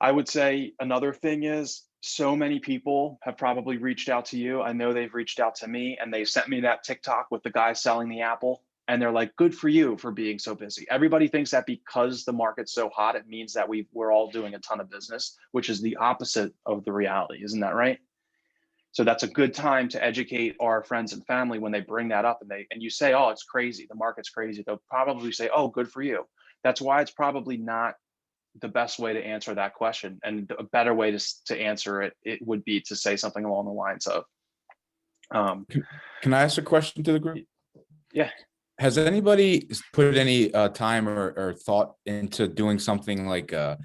I would say another thing is, so many people have probably reached out to you. I know they've reached out to me, and they sent me that TikTok with the guy selling the apple. And they're like, good for you for being so busy. Everybody thinks that because the market's so hot, it means that we're all doing a ton of business, which is the opposite of the reality. Isn't that right? So that's a good time to educate our friends and family when they bring that up, and you say, oh, it's crazy, the market's crazy. They'll probably say, oh, good for you. That's why it's probably not the best way to answer that question. And a better way to answer it would be to say something along the lines of, can I ask a question to the group? Yeah. Has anybody put any time or thought into doing something like a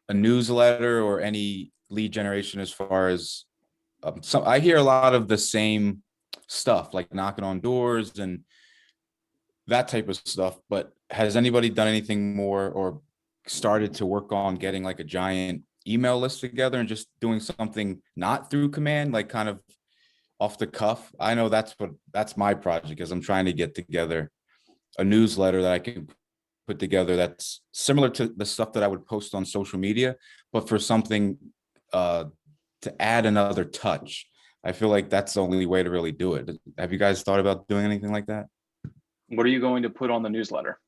newsletter or any lead generation, as far as I hear a lot of the same stuff, like knocking on doors and that type of stuff, but has anybody done anything more or started to work on getting like a giant email list together and just doing something not through command, like kind of off the cuff? I know that's my project, is I'm trying to get together a newsletter that I can put together that's similar to the stuff that I would post on social media, but for something to add another touch. I feel like that's the only way to really do it. Have you guys thought about doing anything like that? What are you going to put on the newsletter?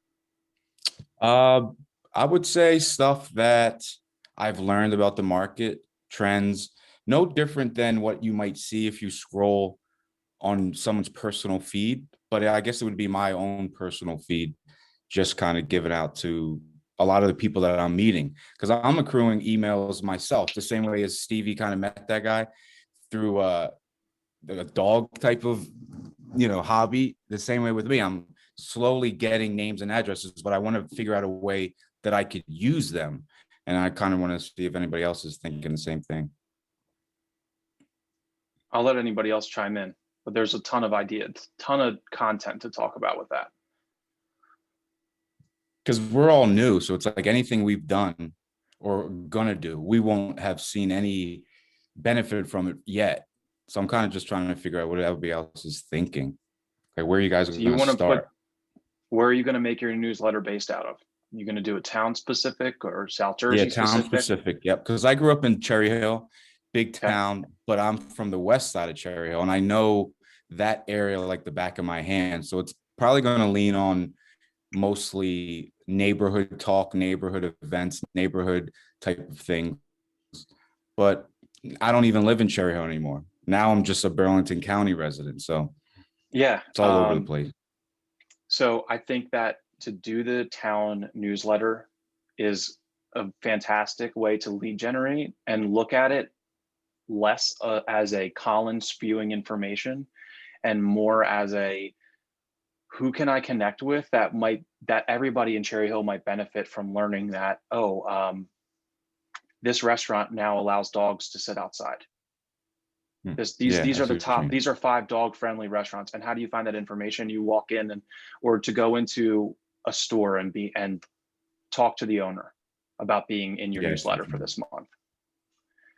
I would say stuff that I've learned about the market, trends, no different than what you might see if you scroll on someone's personal feed, but I guess it would be my own personal feed, just kind of given out to a lot of the people that I'm meeting, because I'm accruing emails myself, the same way as Stevie kind of met that guy through a dog type of hobby. The same way with me, I'm slowly getting names and addresses, but I want to figure out a way that I could use them. And I kind of want to see if anybody else is thinking the same thing. I'll let anybody else chime in, but there's a ton of ideas, ton of content to talk about with that. Because we're all new, so it's like anything we've done or gonna do, we won't have seen any benefit from it yet. So I'm kind of just trying to figure out what everybody else is thinking. Okay, where you guys are So you gonna want to put, start? where are you going to make your newsletter based out of? You going to do a town specific or South Yeah, Jersey town specific? specific, yep, because I grew up in Cherry Hill, big Okay. town, but I'm from the west side of Cherry Hill, and I know that area like the back of my hand. So it's probably gonna lean on mostly neighborhood talk, neighborhood events, neighborhood type of thing. But I don't even live in Cherry Hill anymore. Now I'm just a Burlington County resident, so Yeah. it's all over the place. So I think that to do the town newsletter is a fantastic way to lead generate and look at it less as a Colin spewing information and more as a who can I connect with that everybody in Cherry Hill might benefit from learning that, this restaurant now allows dogs to sit outside. Yeah, These I are see the what you top, mean. these are 5 dog friendly restaurants. And how do you find that information? You walk in or to go into a store and talk to the owner about being in your Yeah, I see newsletter what you for mean. this month.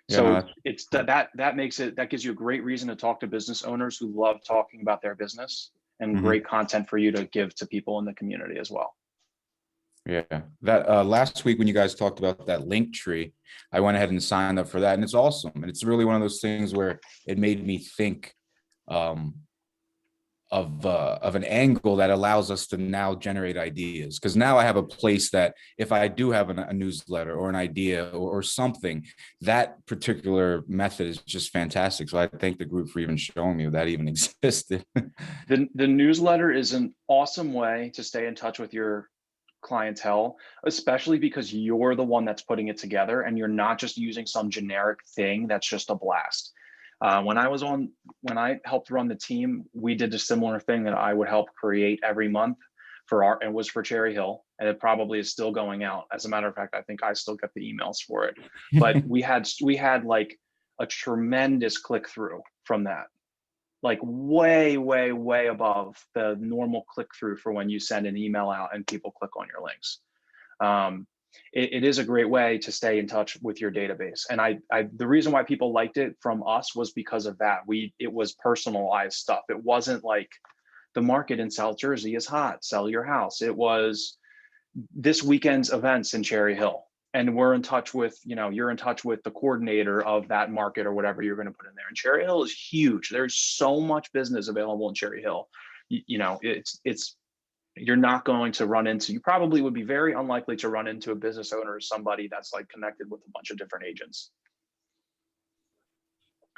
Yeah, So no, that's- it's that gives you a great reason to talk to business owners who love talking about their business and Mhm. great content for you to give to people in the community as well. Yeah, that last week when you guys talked about that link tree, I went ahead and signed up for that, and it's awesome. And it's really one of those things where it made me think of an angle that allows us to now generate ideas. Because now I have a place that if I do have a newsletter or an idea or something, that particular method is just fantastic. So I thank the group for even showing me that even existed. The newsletter is an awesome way to stay in touch with your clientele, especially because you're the one that's putting it together and you're not just using some generic thing that's just a blast. When I helped run the team, we did a similar thing that I would help create every month it was for Cherry Hill, and it probably is still going out. As a matter of fact, I think I still get the emails for it. But we had like a tremendous click through from that, like way, way, way above the normal click through for when you send an email out and people click on your links. It is a great way to stay in touch with your database. And the reason why people liked it from us was because of that. It was personalized stuff. It wasn't like the market in South Jersey is hot, sell your house. It was this weekend's events in Cherry Hill. And we're in touch with, you're in touch with the coordinator of that market or whatever you're going to put in there. And Cherry Hill is huge. There's so much business available in Cherry Hill. You're not going to run into, you probably would be very unlikely to run into a business owner or somebody that's like connected with a bunch of different agents.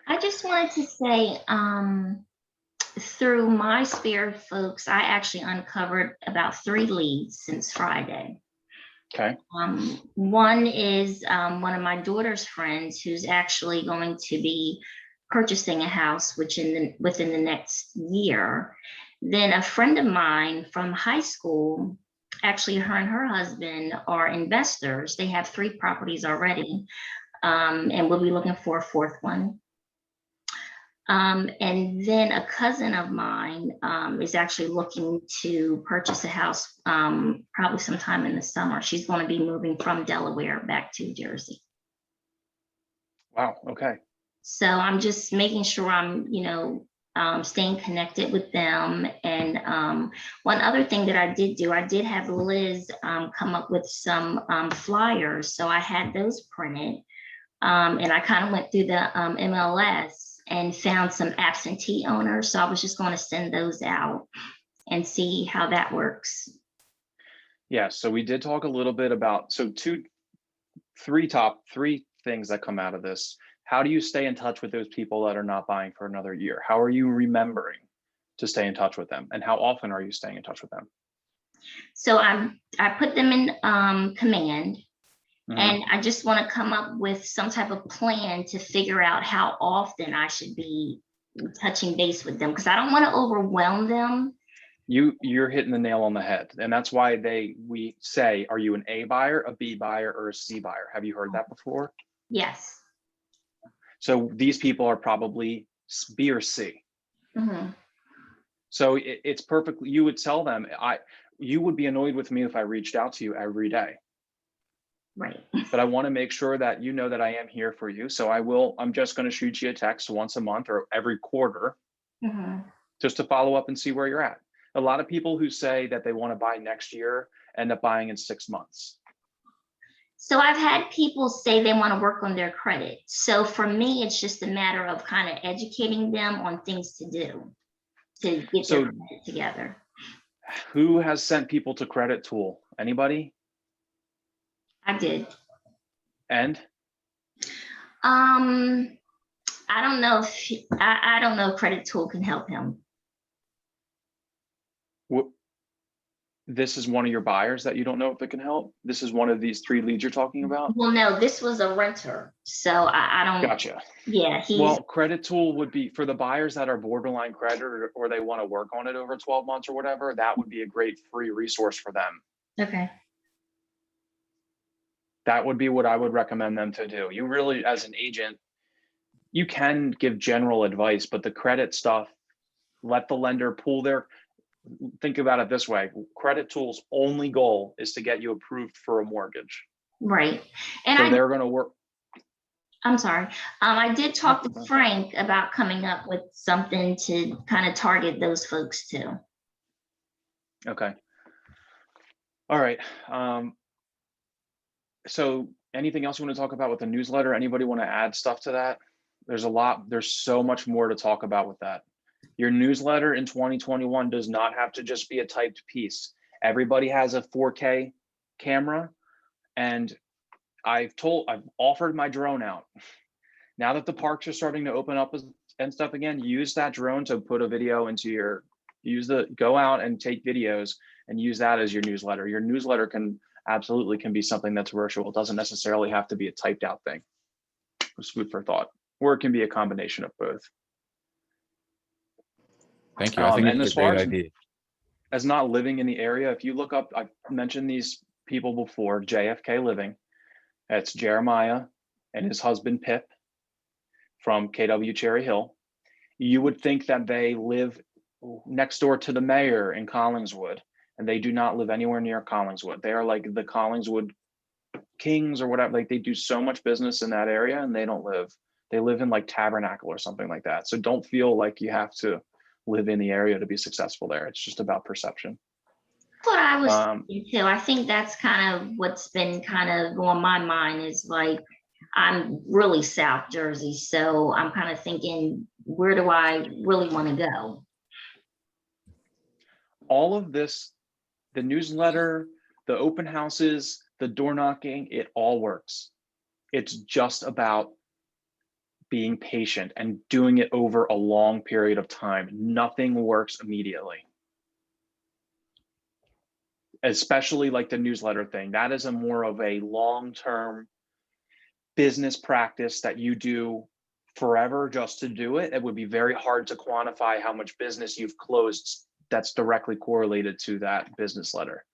I just wanted to say, through my sphere folks, I actually uncovered about 3 leads since Friday. Okay. One is one of my daughter's friends who's actually going to be purchasing a house within the next year. Then a friend of mine from high school, actually her and her husband are investors. They have 3 properties already, and we'll be looking for a 4th one. And then a cousin of mine is actually looking to purchase a house probably sometime in the summer. She's going to be moving from Delaware back to Jersey. Wow. Okay. So I'm just making sure I'm, staying connected with them. And one other thing that I did have Liz come up with some flyers. So I had those printed and I kind of went through the MLS and found some absentee owners. So I was just going to send those out and see how that works. Yeah, so we did talk a little bit about, three things that come out of this. How do you stay in touch with those people that are not buying for another year? How are you remembering to stay in touch with them? And how often are you staying in touch with them? So I put them in command. Mhm. And I just want to come up with some type of plan to figure out how often I should be touching base with them, because I don't want to overwhelm them. You're hitting the nail on the head. And that's why we say, are you an A buyer, a B buyer, or a C buyer? Have you heard that before? Yes. So these people are probably B or C. Mhm. So it's perfectly, you would tell them, you would be annoyed with me if I reached out to you every day, Right. but I want to make sure that you know that I am here for you. So I'm just going to shoot you a text once a month or every quarter Mhm. just to follow up and see where you're at. A lot of people who say that they want to buy next year end up buying in 6 months. So I've had people say they want to work on their credit. So for me, it's just a matter of kind of educating them on things to do to get So their credit together. who has sent people to Credit Tool? Anybody? I did. And I don't know if I don't know if Credit Tool can help him. this is one of your buyers that you don't know if it can help? This is one of these 3 leads you're talking about? Well, no, this was a renter. So I don't. Gotcha. Yeah, he's. Well, Credit Tool would be for the buyers that are borderline credit or they want to work on it over 12 months or whatever, that would be a great free resource for them. Okay. That would be what I would recommend them to do. You really, as an agent, you can give general advice, but the credit stuff, let the lender pull their, think about it this way, Credit Tool's only goal is to get you approved for a mortgage. Right. And So they're going to work. I'm sorry. I did talk to Frank about coming up with something to kind of target those folks too. Okay. All right. So anything else you want to talk about with the newsletter? Anybody want to add stuff to that? There's so much more to talk about with that. Your newsletter in 2021 does not have to just be a typed piece. Everybody has a 4K camera, and I've offered my drone out. Now that the parks are starting to open up and stuff again, use that drone to put a video into go out and take videos and use that as your newsletter. Your newsletter can be something that's virtual. It doesn't necessarily have to be a typed out thing. Just food for thought, or it can be a combination of both. Thank you. I think And it's as a great far idea. as not living in the area, if you look up, I've mentioned these people before, JFK Living. That's Jeremiah and his husband Pip from KW Cherry Hill. You would think that they live next door to the mayor in Collingswood, and they do not live anywhere near Collingswood. They are like the Collingswood kings or whatever. Like, they do so much business in that area, and they live in like Tabernacle or something like that. So don't feel like you have to live in the area to be successful there. It's just about perception. What I was thinking too. I think that's kind of what's been kind of on my mind is like, I'm really South Jersey, so I'm kind of thinking, where do I really want to go? All of this, the newsletter, the open houses, the door knocking, it all works. It's just about being patient and doing it over a long period of time. Nothing works immediately. Especially like the newsletter thing. That is more of a long-term business practice that you do forever just to do it. It would be very hard to quantify how much business you've closed that's directly correlated to that business letter,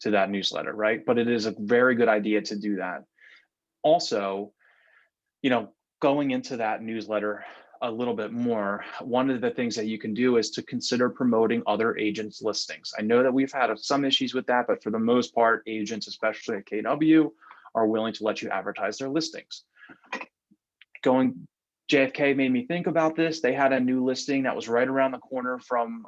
to that newsletter, right? But it is a very good idea to do that. Also, going into that newsletter a little bit more, one of the things that you can do is to consider promoting other agents' listings. I know that we've had some issues with that, but for the most part, agents, especially at KW, are willing to let you advertise their listings. JFK made me think about this. They had a new listing that was right around the corner from,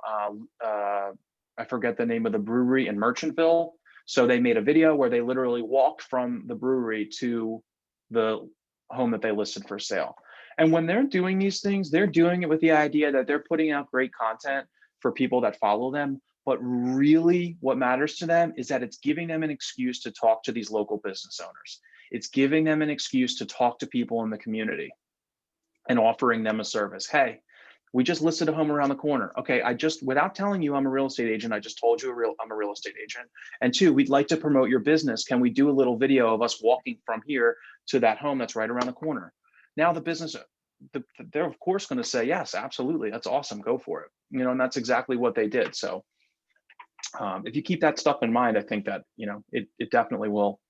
I forget the name of the brewery in Merchantville. So they made a video where they literally walked from the brewery to the home that they listed for sale. And when they're doing these things, they're doing it with the idea that they're putting out great content for people that follow them. But really what matters to them is that it's giving them an excuse to talk to these local business owners. It's giving them an excuse to talk to people in the community and offering them a service. Hey, we just listed a home around the corner. Okay, without telling you I'm a real estate agent, I just told you I'm a real estate agent. And 2, we'd like to promote your business. Can we do a little video of us walking from here to that home that's right around the corner? Now the business they're of course going to say, yes, absolutely. That's awesome. Go for it. You know, and that's exactly what they did. So if you keep that stuff in mind, I think that, you know, it definitely will,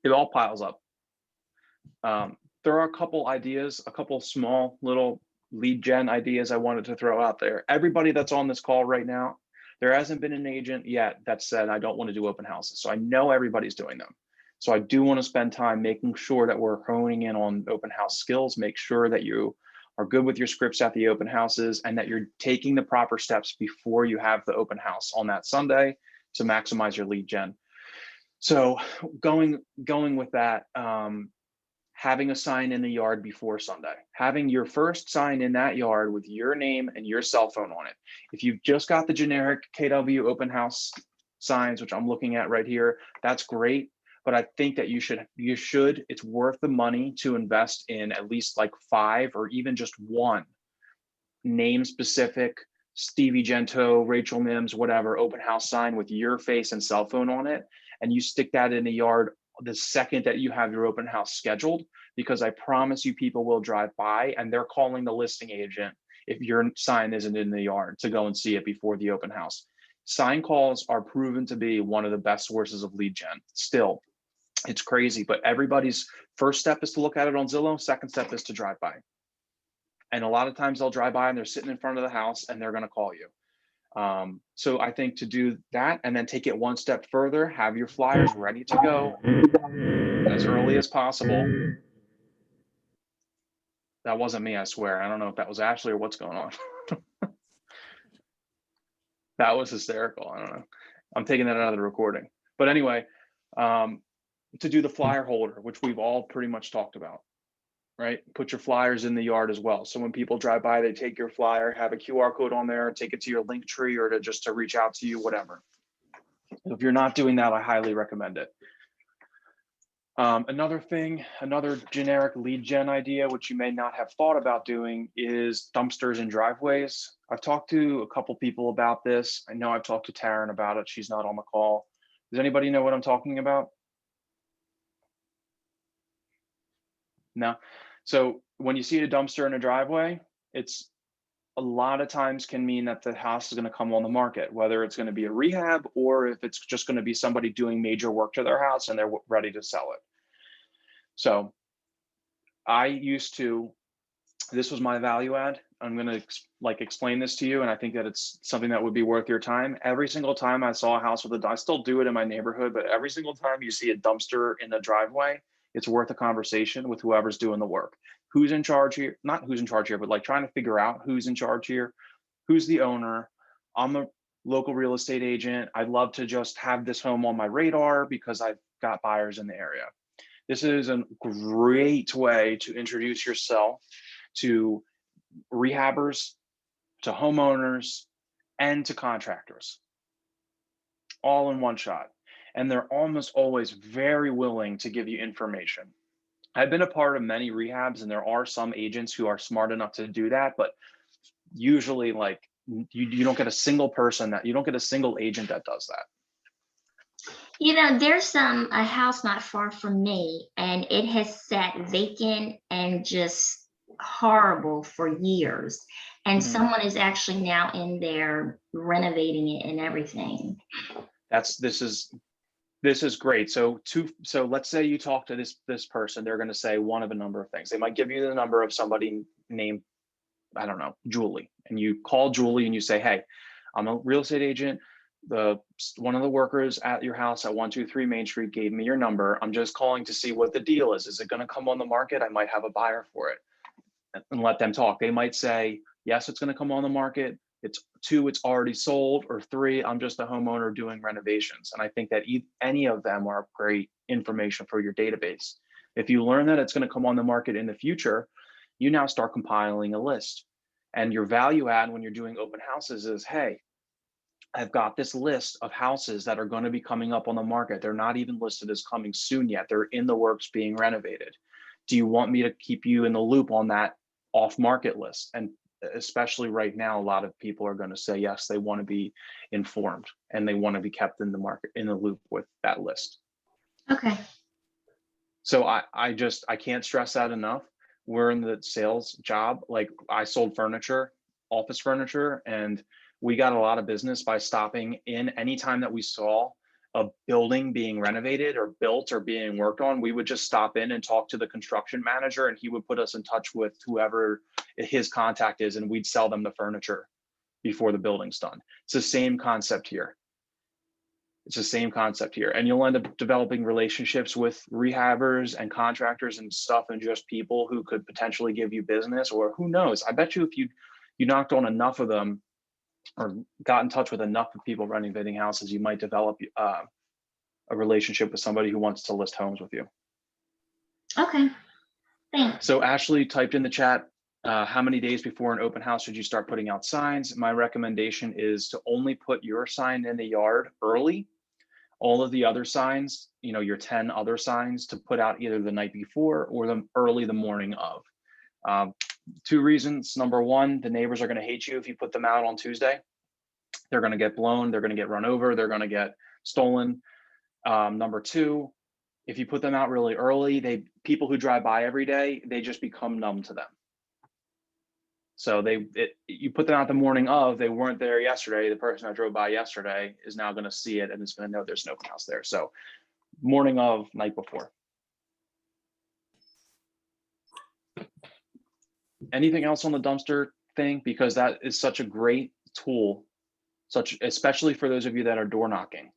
it all piles up. There are a couple ideas, a couple small little lead gen ideas I wanted to throw out there. Everybody that's on this call right now, there hasn't been an agent yet that said, I don't want to do open houses. So I know everybody's doing them. So I do want to spend time making sure that we're honing in on open house skills, make sure that you are good with your scripts at the open houses and that you're taking the proper steps before you have the open house on that Sunday to maximize your lead gen. So going with that, having a sign in the yard before Sunday, having your first sign in that yard with your name and your cell phone on it. If you've just got the generic KW open house signs, which I'm looking at right here, that's great. But I think that you should, it's worth the money to invest in at least like 5 or even just 1 name specific Stevie Gento, Rachel Mims, whatever, open house sign with your face and cell phone on it. And you stick that in the yard the second that you have your open house scheduled, because I promise you people will drive by and they're calling the listing agent if your sign isn't in the yard to go and see it before the open house. Sign calls are proven to be one of the best sources of lead gen. Still, it's crazy, but everybody's first step is to look at it on Zillow. Second step is to drive by. And a lot of times they'll drive by and they're sitting in front of the house and they're going to call you. So I think to do that and then take it one step further, have your flyers ready to go as early as possible. That wasn't me, I swear. I don't know if that was Ashley or what's going on. That was hysterical. I don't know. I'm taking that out of the recording. But anyway, to do the flyer holder, which we've all pretty much talked about, right? Put your flyers in the yard as well. So when people drive by, they take your flyer, have a QR code on there, take it to your link tree or to reach out to you, whatever. If you're not doing that, I highly recommend it. Another thing, another generic lead gen idea, which you may not have thought about doing, is dumpsters and driveways. I've talked to a couple people about this. I know I've talked to Taryn about it. She's not on the call. Does anybody know what I'm talking about? No. So when you see a dumpster in a driveway, it's a lot of times can mean that the house is going to come on the market, whether it's going to be a rehab or if it's just going to be somebody doing major work to their house and they're ready to sell it. So I used to, this was my value add. I'm going to explain this to you. And I think that it's something that would be worth your time. Every single time I saw a house with I still do it in my neighborhood, but every single time you see a dumpster in the driveway, it's worth a conversation with whoever's doing the work. Who's in charge here? Not who's in charge here, but like trying to figure out who's in charge here. Who's the owner? I'm a local real estate agent. I'd love to just have this home on my radar because I've got buyers in the area. This is a great way to introduce yourself to rehabbers, to homeowners, and to contractors, all in one shot. And they're almost always very willing to give you information. I've been a part of many rehabs and there are some agents who are smart enough to do that, but usually like you don't get a single person you don't get a single agent that does that. You know, there's a house not far from me and it has sat vacant and just horrible for years. And someone is actually now in there renovating it and everything. This is great. So let's say you talk to this person, they're going to say one of a number of things. They might give you the number of somebody named, I don't know, Julie, and you call Julie and you say, hey, I'm a real estate agent. One of the workers at your house at 123 Main Street gave me your number. I'm just calling to see what the deal is. Is it going to come on the market? I might have a buyer for it. And let them talk. They might say, yes, it's going to come on the market. It's 2, it's already sold, or 3, I'm just a homeowner doing renovations. And I think that any of them are great information for your database. If you learn that it's going to come on the market in the future, you now start compiling a list. And your value add when you're doing open houses is, hey, I've got this list of houses that are going to be coming up on the market. They're not even listed as coming soon yet. They're in the works being renovated. Do you want me to keep you in the loop on that off-market list? And especially right now, a lot of people are going to say, yes, they want to be informed and they want to be kept in the market, in the loop with that list. Okay. So I can't stress that enough. we're in the sales job. Like I sold furniture, office furniture, and we got a lot of business by stopping in anytime that we saw a building being renovated or built or being worked on. We would just stop in and talk to the construction manager, and he would put us in touch with whoever his contact is, and we'd sell them the furniture before the building's done. It's the same concept here. It's the same concept here. And you'll end up developing relationships with rehabbers and contractors and stuff, and just people who could potentially give you business, or who knows, I bet you if you knocked on enough of them or got in touch with enough of people renovating houses, you might develop a relationship with somebody who wants to list homes with you. Okay, thanks. So Ashley typed in the chat, how many days before an open house should you start putting out signs? My recommendation is to only put your sign in the yard early. All of the other signs, your 10 other signs, to put out either the night before or the morning of. 2 reasons. Number one, the neighbors are going to hate you if you put them out on Tuesday. They're going to get blown, they're going to get run over, they're going to get stolen. Number 2, if you put them out really early, people who drive by every day, they just become numb to them. So you put them out the morning of, they weren't there yesterday. The person that drove by yesterday is now going to see it and is going to know there's no house there. So morning of, night before. Anything else on the dumpster thing? Because that is such a great tool, especially for those of you that are door knocking,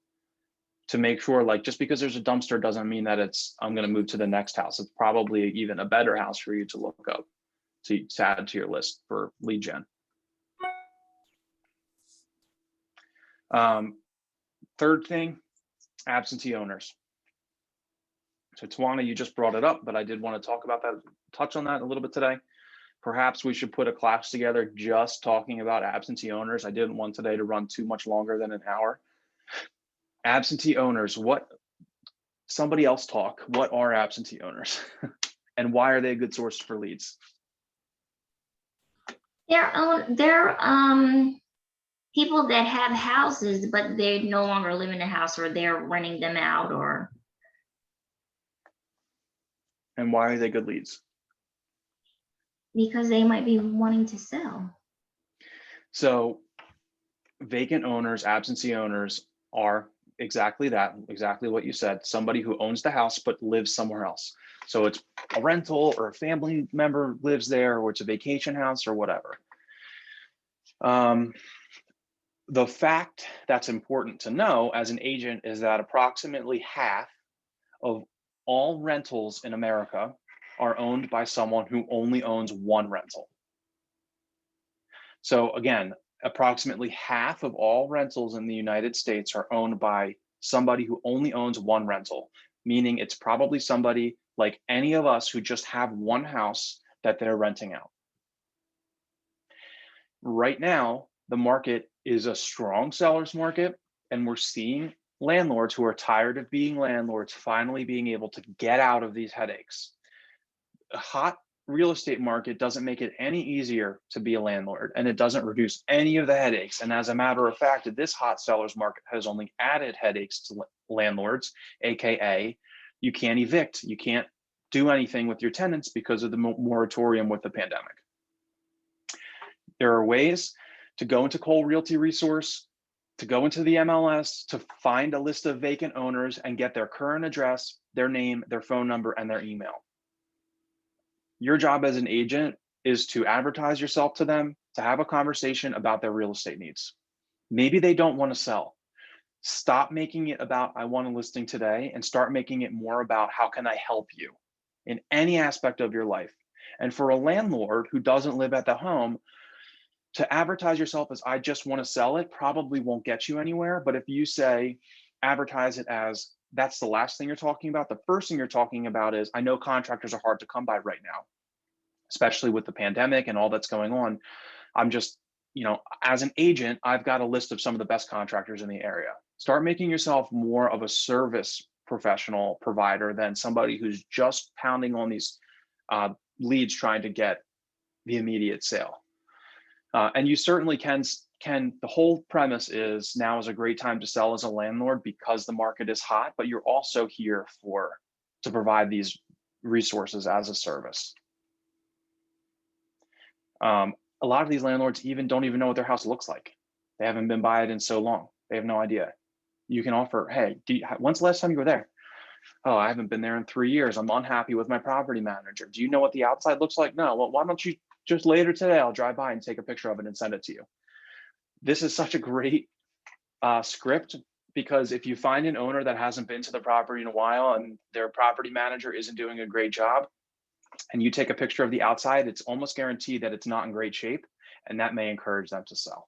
to make sure, like, just because there's a dumpster doesn't mean that I'm going to move to the next house. It's probably even a better house for you to look up, to add to your list for lead gen. Third thing, absentee owners. So Tawana, you just brought it up, but I did want to talk about that, touch on that a little bit today. Perhaps we should put a class together just talking about absentee owners. I didn't want today to run too much longer than an hour. Absentee owners, somebody else talk. What are absentee owners? And why are they a good source for leads? They're people that have houses, but they no longer live in the house, or they're renting them out, or. And why are they good leads? Because they might be wanting to sell. So vacant owners, absentee owners are exactly that, exactly what you said. Somebody who owns the house but lives somewhere else. So it's a rental, or a family member lives there, or it's a vacation house, or whatever. The fact that's important to know as an agent is that approximately half of all rentals in America are owned by someone who only owns one rental. So again, approximately half of all rentals in the United States are owned by somebody who only owns one rental, meaning it's probably somebody like any of us who just have one house that they're renting out. Right now, the market is a strong seller's market, and we're seeing landlords who are tired of being landlords finally being able to get out of these headaches. A hot real estate market doesn't make it any easier to be a landlord, and it doesn't reduce any of the headaches. And as a matter of fact, this hot seller's market has only added headaches to landlords, AKA you can't evict, you can't do anything with your tenants because of the moratorium with the pandemic. There are ways to go into Cole Realty Resource, to go into the MLS, to find a list of vacant owners and get their current address, their name, their phone number, and their email. Your job as an agent is to advertise yourself to them, to have a conversation about their real estate needs. Maybe they don't want to sell. Stop making it about, I want a listing today, and start making it more about, how can I help you in any aspect of your life? And for a landlord who doesn't live at the home, to advertise yourself as, I just want to sell it, probably won't get you anywhere. But if you say, advertise it as, that's the last thing you're talking about. The first thing you're talking about is, I know contractors are hard to come by right now, especially with the pandemic and all that's going on. I'm just, as an agent, I've got a list of some of the best contractors in the area. Start making yourself more of a service professional provider than somebody who's just pounding on these leads trying to get the immediate sale. And you certainly can, the whole premise is, now is a great time to sell as a landlord because the market is hot, but you're also here to provide these resources as a service. A lot of these landlords don't even know what their house looks like. They haven't been by it in so long. They have no idea. You can offer, hey, when's the last time you were there? Oh, I haven't been there in 3 years. I'm unhappy with my property manager. Do you know what the outside looks like? No. Well, why don't you just later today, I'll drive by and take a picture of it and send it to you. This is such a great script, because if you find an owner that hasn't been to the property in a while and their property manager isn't doing a great job, and you take a picture of the outside, it's almost guaranteed that it's not in great shape, and that may encourage them to sell.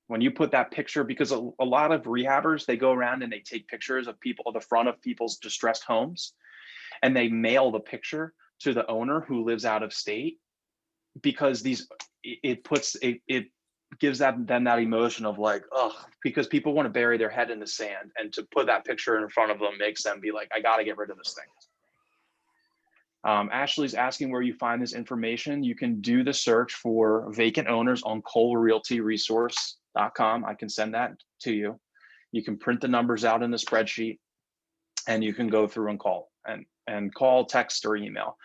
When you put that picture, because a lot of rehabbers, they go around and they take pictures of people, the front of people's distressed homes, and they mail the picture to the owner who lives out of state, because it gives them that emotion of like, oh, because people want to bury their head in the sand, and to put that picture in front of them makes them be like, I got to get rid of this thing. Ashley's asking where you find this information. You can do the search for vacant owners on colerealtyresource.com. I can send that to you. You can print the numbers out in the spreadsheet, and you can go through and call, text, or email.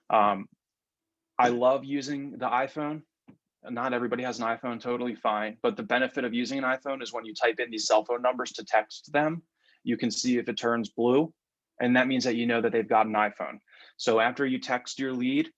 I love using the iPhone. Not everybody has an iPhone, totally fine. But the benefit of using an iPhone is when you type in these cell phone numbers to text them, you can see if it turns blue. And that means that you know that they've got an iPhone. So after you text your lead,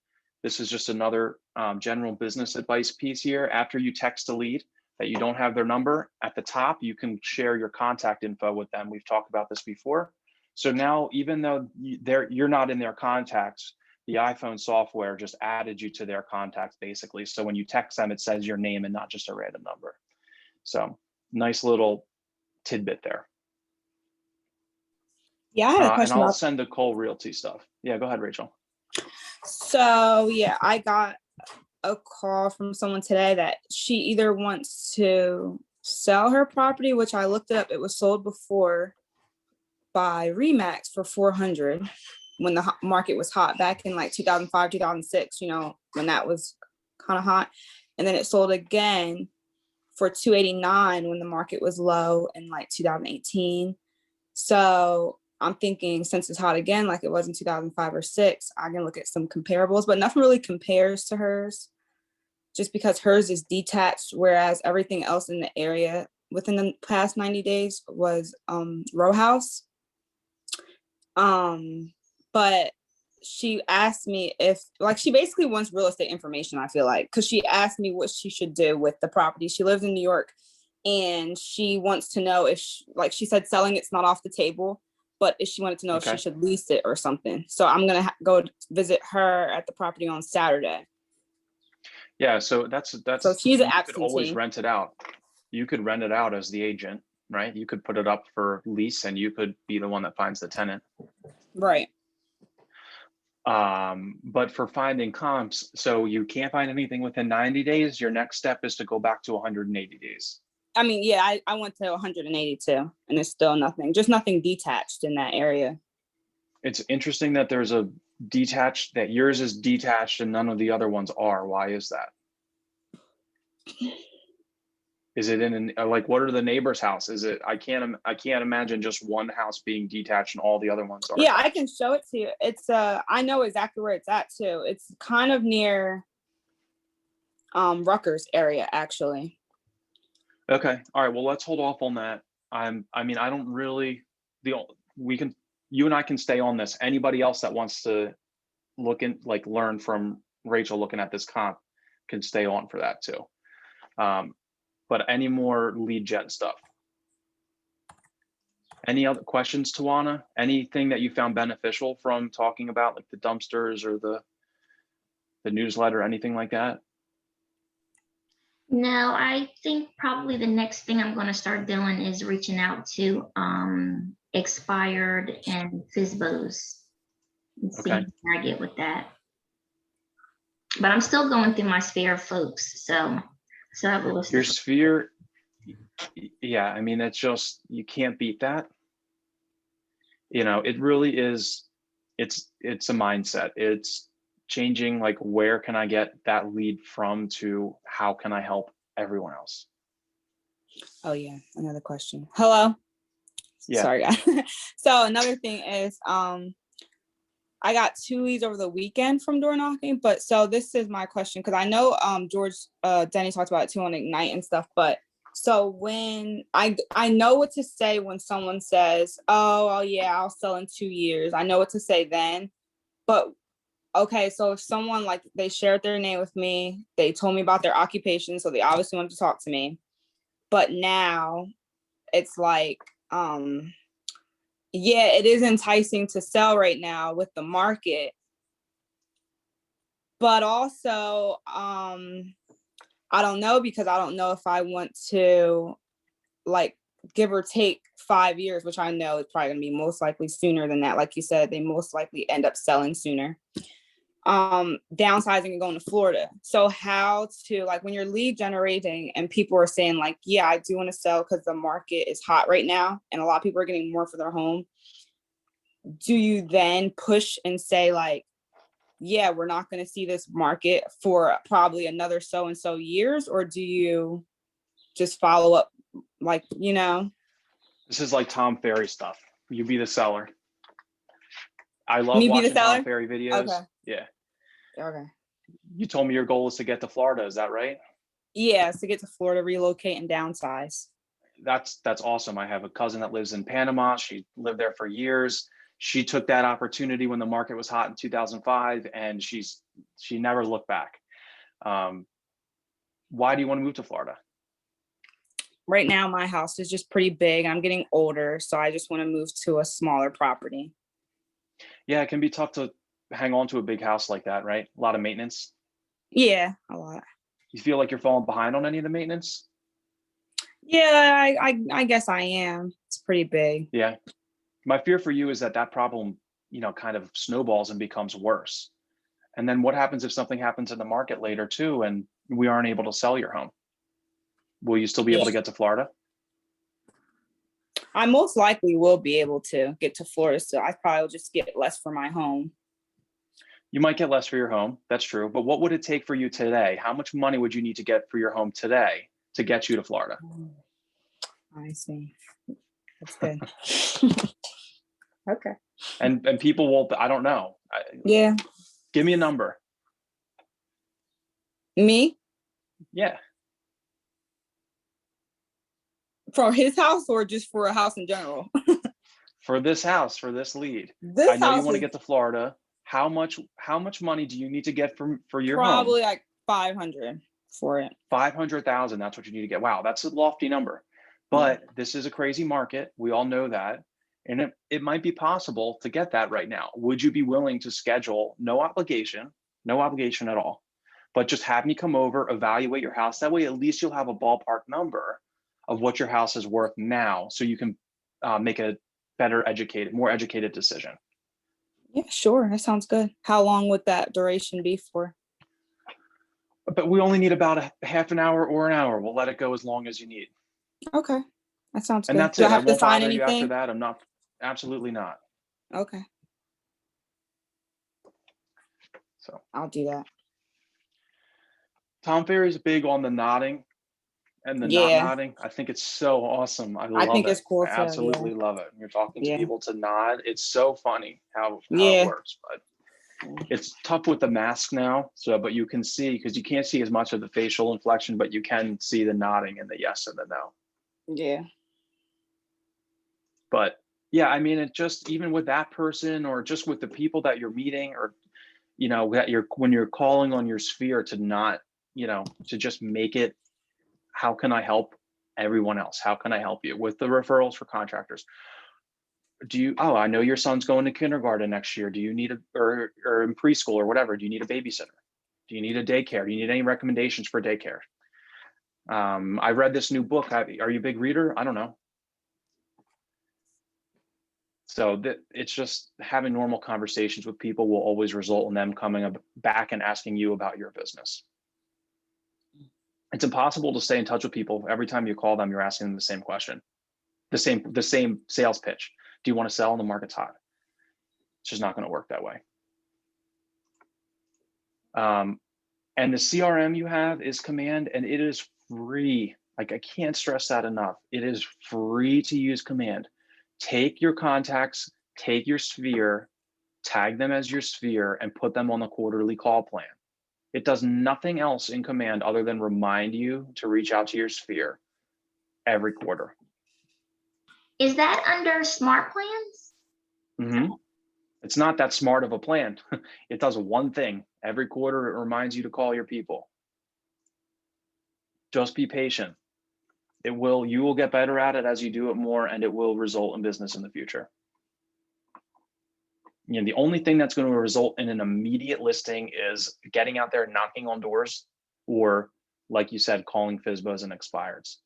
this is just another general business advice piece here. After you text a lead that you don't have their number, at the top, you can share your contact info with them. We've talked about this before. So now, even though you're not in their contacts, the iPhone software just added you to their contacts, basically. So when you text them, it says your name and not just a random number. So nice little tidbit there. Yeah, I had a And question I'll about. send the Cole Realty stuff. Yeah, go ahead, Rachel. So yeah, I got a call from someone today that she either wants to sell her property, which I looked it up. It was sold before by Remax for 400 when the market was hot back in like 2005, 2006, when that was kind of hot. And then it sold again for 289 when the market was low in like 2018. So I'm thinking, since it's hot again, like it was in 2005 or 6, I can look at some comparables, but nothing really compares to hers, just because hers is detached, whereas everything else in the area within the past 90 days was row house. But she asked me if, like, she basically wants real estate information, I feel like, because she asked me what she should do with the property. She lives in New York, and she wants to know if, she said, selling it's not off the table, but if she wanted to know if she should lease it or something. So I'm going to go visit her at the property on Saturday. Yeah, so that's So she's an you could always absentee. rent it out. You could rent it out as the agent, right? You could put it up for lease, and you could be the one that finds the tenant. Right. But for finding comps, so you can't find anything within 90 days. Your next step is to go back to 180 days. I mean, yeah, I went to 182 and it's still nothing, just nothing detached in that area. It's interesting that there's a detached, that yours is detached and none of the other ones are. Why is that? Is it in like, what are the neighbor's house? Is it, I can't imagine just one house being detached and all the other ones are. Yeah, I can show it to you. It's I know exactly where it's at too. It's kind of near Rutgers area, actually. Okay. All right. Well, let's hold off on that. I don't really, you and I can stay on this. Anybody else that wants to learn from Rachel looking at this comp can stay on for that too. But any more lead gen stuff? Any other questions, Tawana? Anything that you found beneficial from talking about, like the dumpsters or the newsletter, anything like that? No, I think probably the next thing I'm going to start doing is reaching out to expired and FSBOs and see where I get with that. But I'm still going through my sphere of folks, so I have a list. Your sphere, yeah. I mean, it's just, you can't beat that. It really is. It's a mindset. It's changing, like, where can I get that lead from to how can I help everyone else? Oh yeah, another question. Hello. Yeah. Sorry, guys. So another thing is I got 2 leads over the weekend from door knocking, but so this is my question, because I know George Denny talked about it too on Ignite and stuff, but so when I know what to say when someone says, oh yeah, I'll sell in 2 years. I know what to say then. But okay, so if someone like they shared their name with me, they told me about their occupation, so they obviously wanted to talk to me. But now it's like, yeah, it is enticing to sell right now with the market. But also, I don't know, because I don't know if I want to, like, give or take 5 years, which I know is probably gonna be most likely sooner than that. Like you said, they most likely end up selling sooner. Downsizing and going to Florida. So how to, like, when you're lead generating and people are saying like, yeah, I do want to sell because the market is hot right now and a lot of people are getting more for their home. Do you then push and say like, yeah, we're not going to see this market for probably another so and so years, or do you just follow up, like, you know? This is like Tom Ferry stuff. You be the seller. I love Me be the watching Tom seller? Ferry videos. Okay. Yeah. Okay. You told me your goal is to get to Florida. Is that right? Yeah, to get to Florida, relocate and downsize. That's awesome. I have a cousin that lives in Panama. She lived there for years. She took that opportunity when the market was hot in 2005, and she never looked back. Why do you want to move to Florida? Right now, my house is just pretty big. I'm getting older, so I just want to move to a smaller property. Yeah, it can be tough to hang on to a big house like that, right? A lot of maintenance. Yeah, a lot. You feel like you're falling behind on any of the maintenance? Yeah, I guess I am. It's pretty big. Yeah. My fear for you is that that problem, kind of snowballs and becomes worse. And then what happens if something happens in the market later too, and we aren't able to sell your home? Will you still be able to get to Florida? I most likely will be able to get to Florida, so I probably will just get less for my home. You might get less for your home. That's true. But what would it take for you today? How much money would you need to get for your home today to get you to Florida? I see. That's good. Okay. And people will, I don't know. Yeah. Give me a number. Me? Yeah. For his house or just for a house in general? For this house, for this lead. This I know you house want to is get to Florida. How much money do you need to get for your probably home? like 500 for it. 500,000. That's what you need to get. Wow, that's a lofty number. But this is a crazy market. We all know that. And it might be possible to get that right now. Would you be willing to schedule no obligation at all, but just have me come over, evaluate your house? That way, at least you'll have a ballpark number of what your house is worth now, so you can make a more educated decision. Yeah, sure. That sounds good. How long would that duration be for? But we only need about a half an hour or an hour. We'll let it go as long as you need. Okay. That sounds And good. that's Do it. I have to won't sign bother you after anything? that. I'm not, absolutely not. Okay. So I'll do that. Tom Ferry's big on the nodding and the not Yeah. nodding. I think it's so awesome. I I love think it. it's cool I too. absolutely love it. You're talking to Yeah. people to nod. It's so funny how Yeah. it works, but it's tough with the mask now. So, but you can see, because you can't see as much of the facial inflection, but you can see the nodding and the yes and the no. Yeah. But yeah, I mean, it just, even with that person, or just with the people that you're meeting, or, that when you're calling on your sphere to not, to just make it, how can I help everyone else? How can I help you with the referrals for contractors? I know your son's going to kindergarten next year. Do you need or in preschool or whatever, do you need a babysitter? Do you need a daycare? Do you need any recommendations for daycare? I read this new book. Are you a big reader? I don't know. So it's just having normal conversations with people will always result in them coming back and asking you about your business. It's impossible to stay in touch with people. Every time you call them, you're asking them the same question, the same sales pitch. Do you want to sell? And the market's hot. It's just not going to work that way. And the CRM you have is Command, and it is free. Like, I can't stress that enough. It is free to use Command. Take your contacts, take your sphere, tag them as your sphere, and put them on the quarterly call plan. It does nothing else in Command other than remind you to reach out to your sphere every quarter. Is that under smart plans? Mhm. It's not that smart of a plan. It does one thing. Every quarter, it reminds you to call your people. Just be patient. You will get better at it as you do it more, and it will result in business in the future. You know, the only thing that's going to result in an immediate listing is getting out there, knocking on doors, or like you said, calling FSBOs and expireds.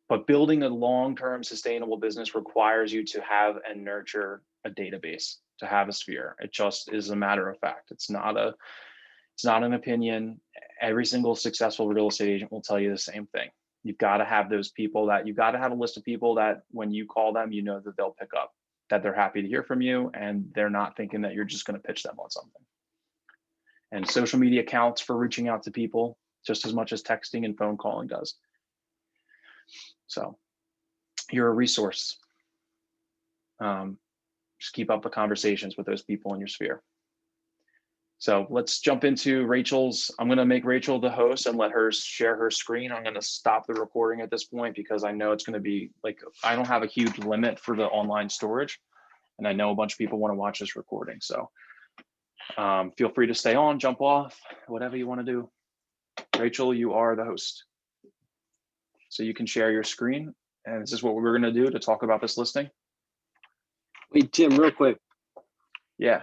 But building a long-term sustainable business requires you to have and nurture a database, to have a sphere. It just is a matter of fact. It's not an opinion. Every single successful real estate agent will tell you the same thing. You've got to have those people you've got to have a list of people that when you call them, you know that they'll pick up, that they're happy to hear from you, and they're not thinking that you're just going to pitch them on something. And social media counts for reaching out to people just as much as texting and phone calling does. So you're a resource. Just keep up the conversations with those people in your sphere. So let's jump into Rachel's. I'm going to make Rachel the host and let her share her screen. I'm going to stop the recording at this point because I know it's going to be like, I don't have a huge limit for the online storage. And I know a bunch of people want to watch this recording. So feel free to stay on, jump off, whatever you want to do. Rachel, you are the host. So you can share your screen. And this is what we're going to do to talk about this listing. Wait, Jim, real quick. Yeah,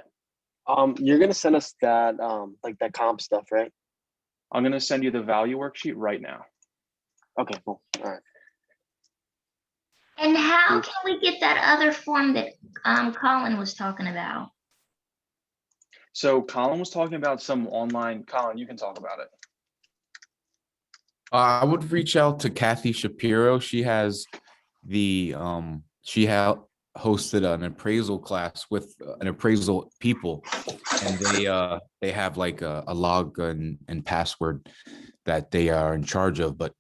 You're gonna send us that like that comp stuff, right? I'm going to send you the value worksheet right now. Okay, cool. All right. And how can we get that other form that Colin was talking about? So Colin was talking about some online. Colin, you can talk about it. I would reach out to Kathy Shapiro. She has hosted an appraisal class with an appraisal people, and they have like a log and password that they are in charge of, but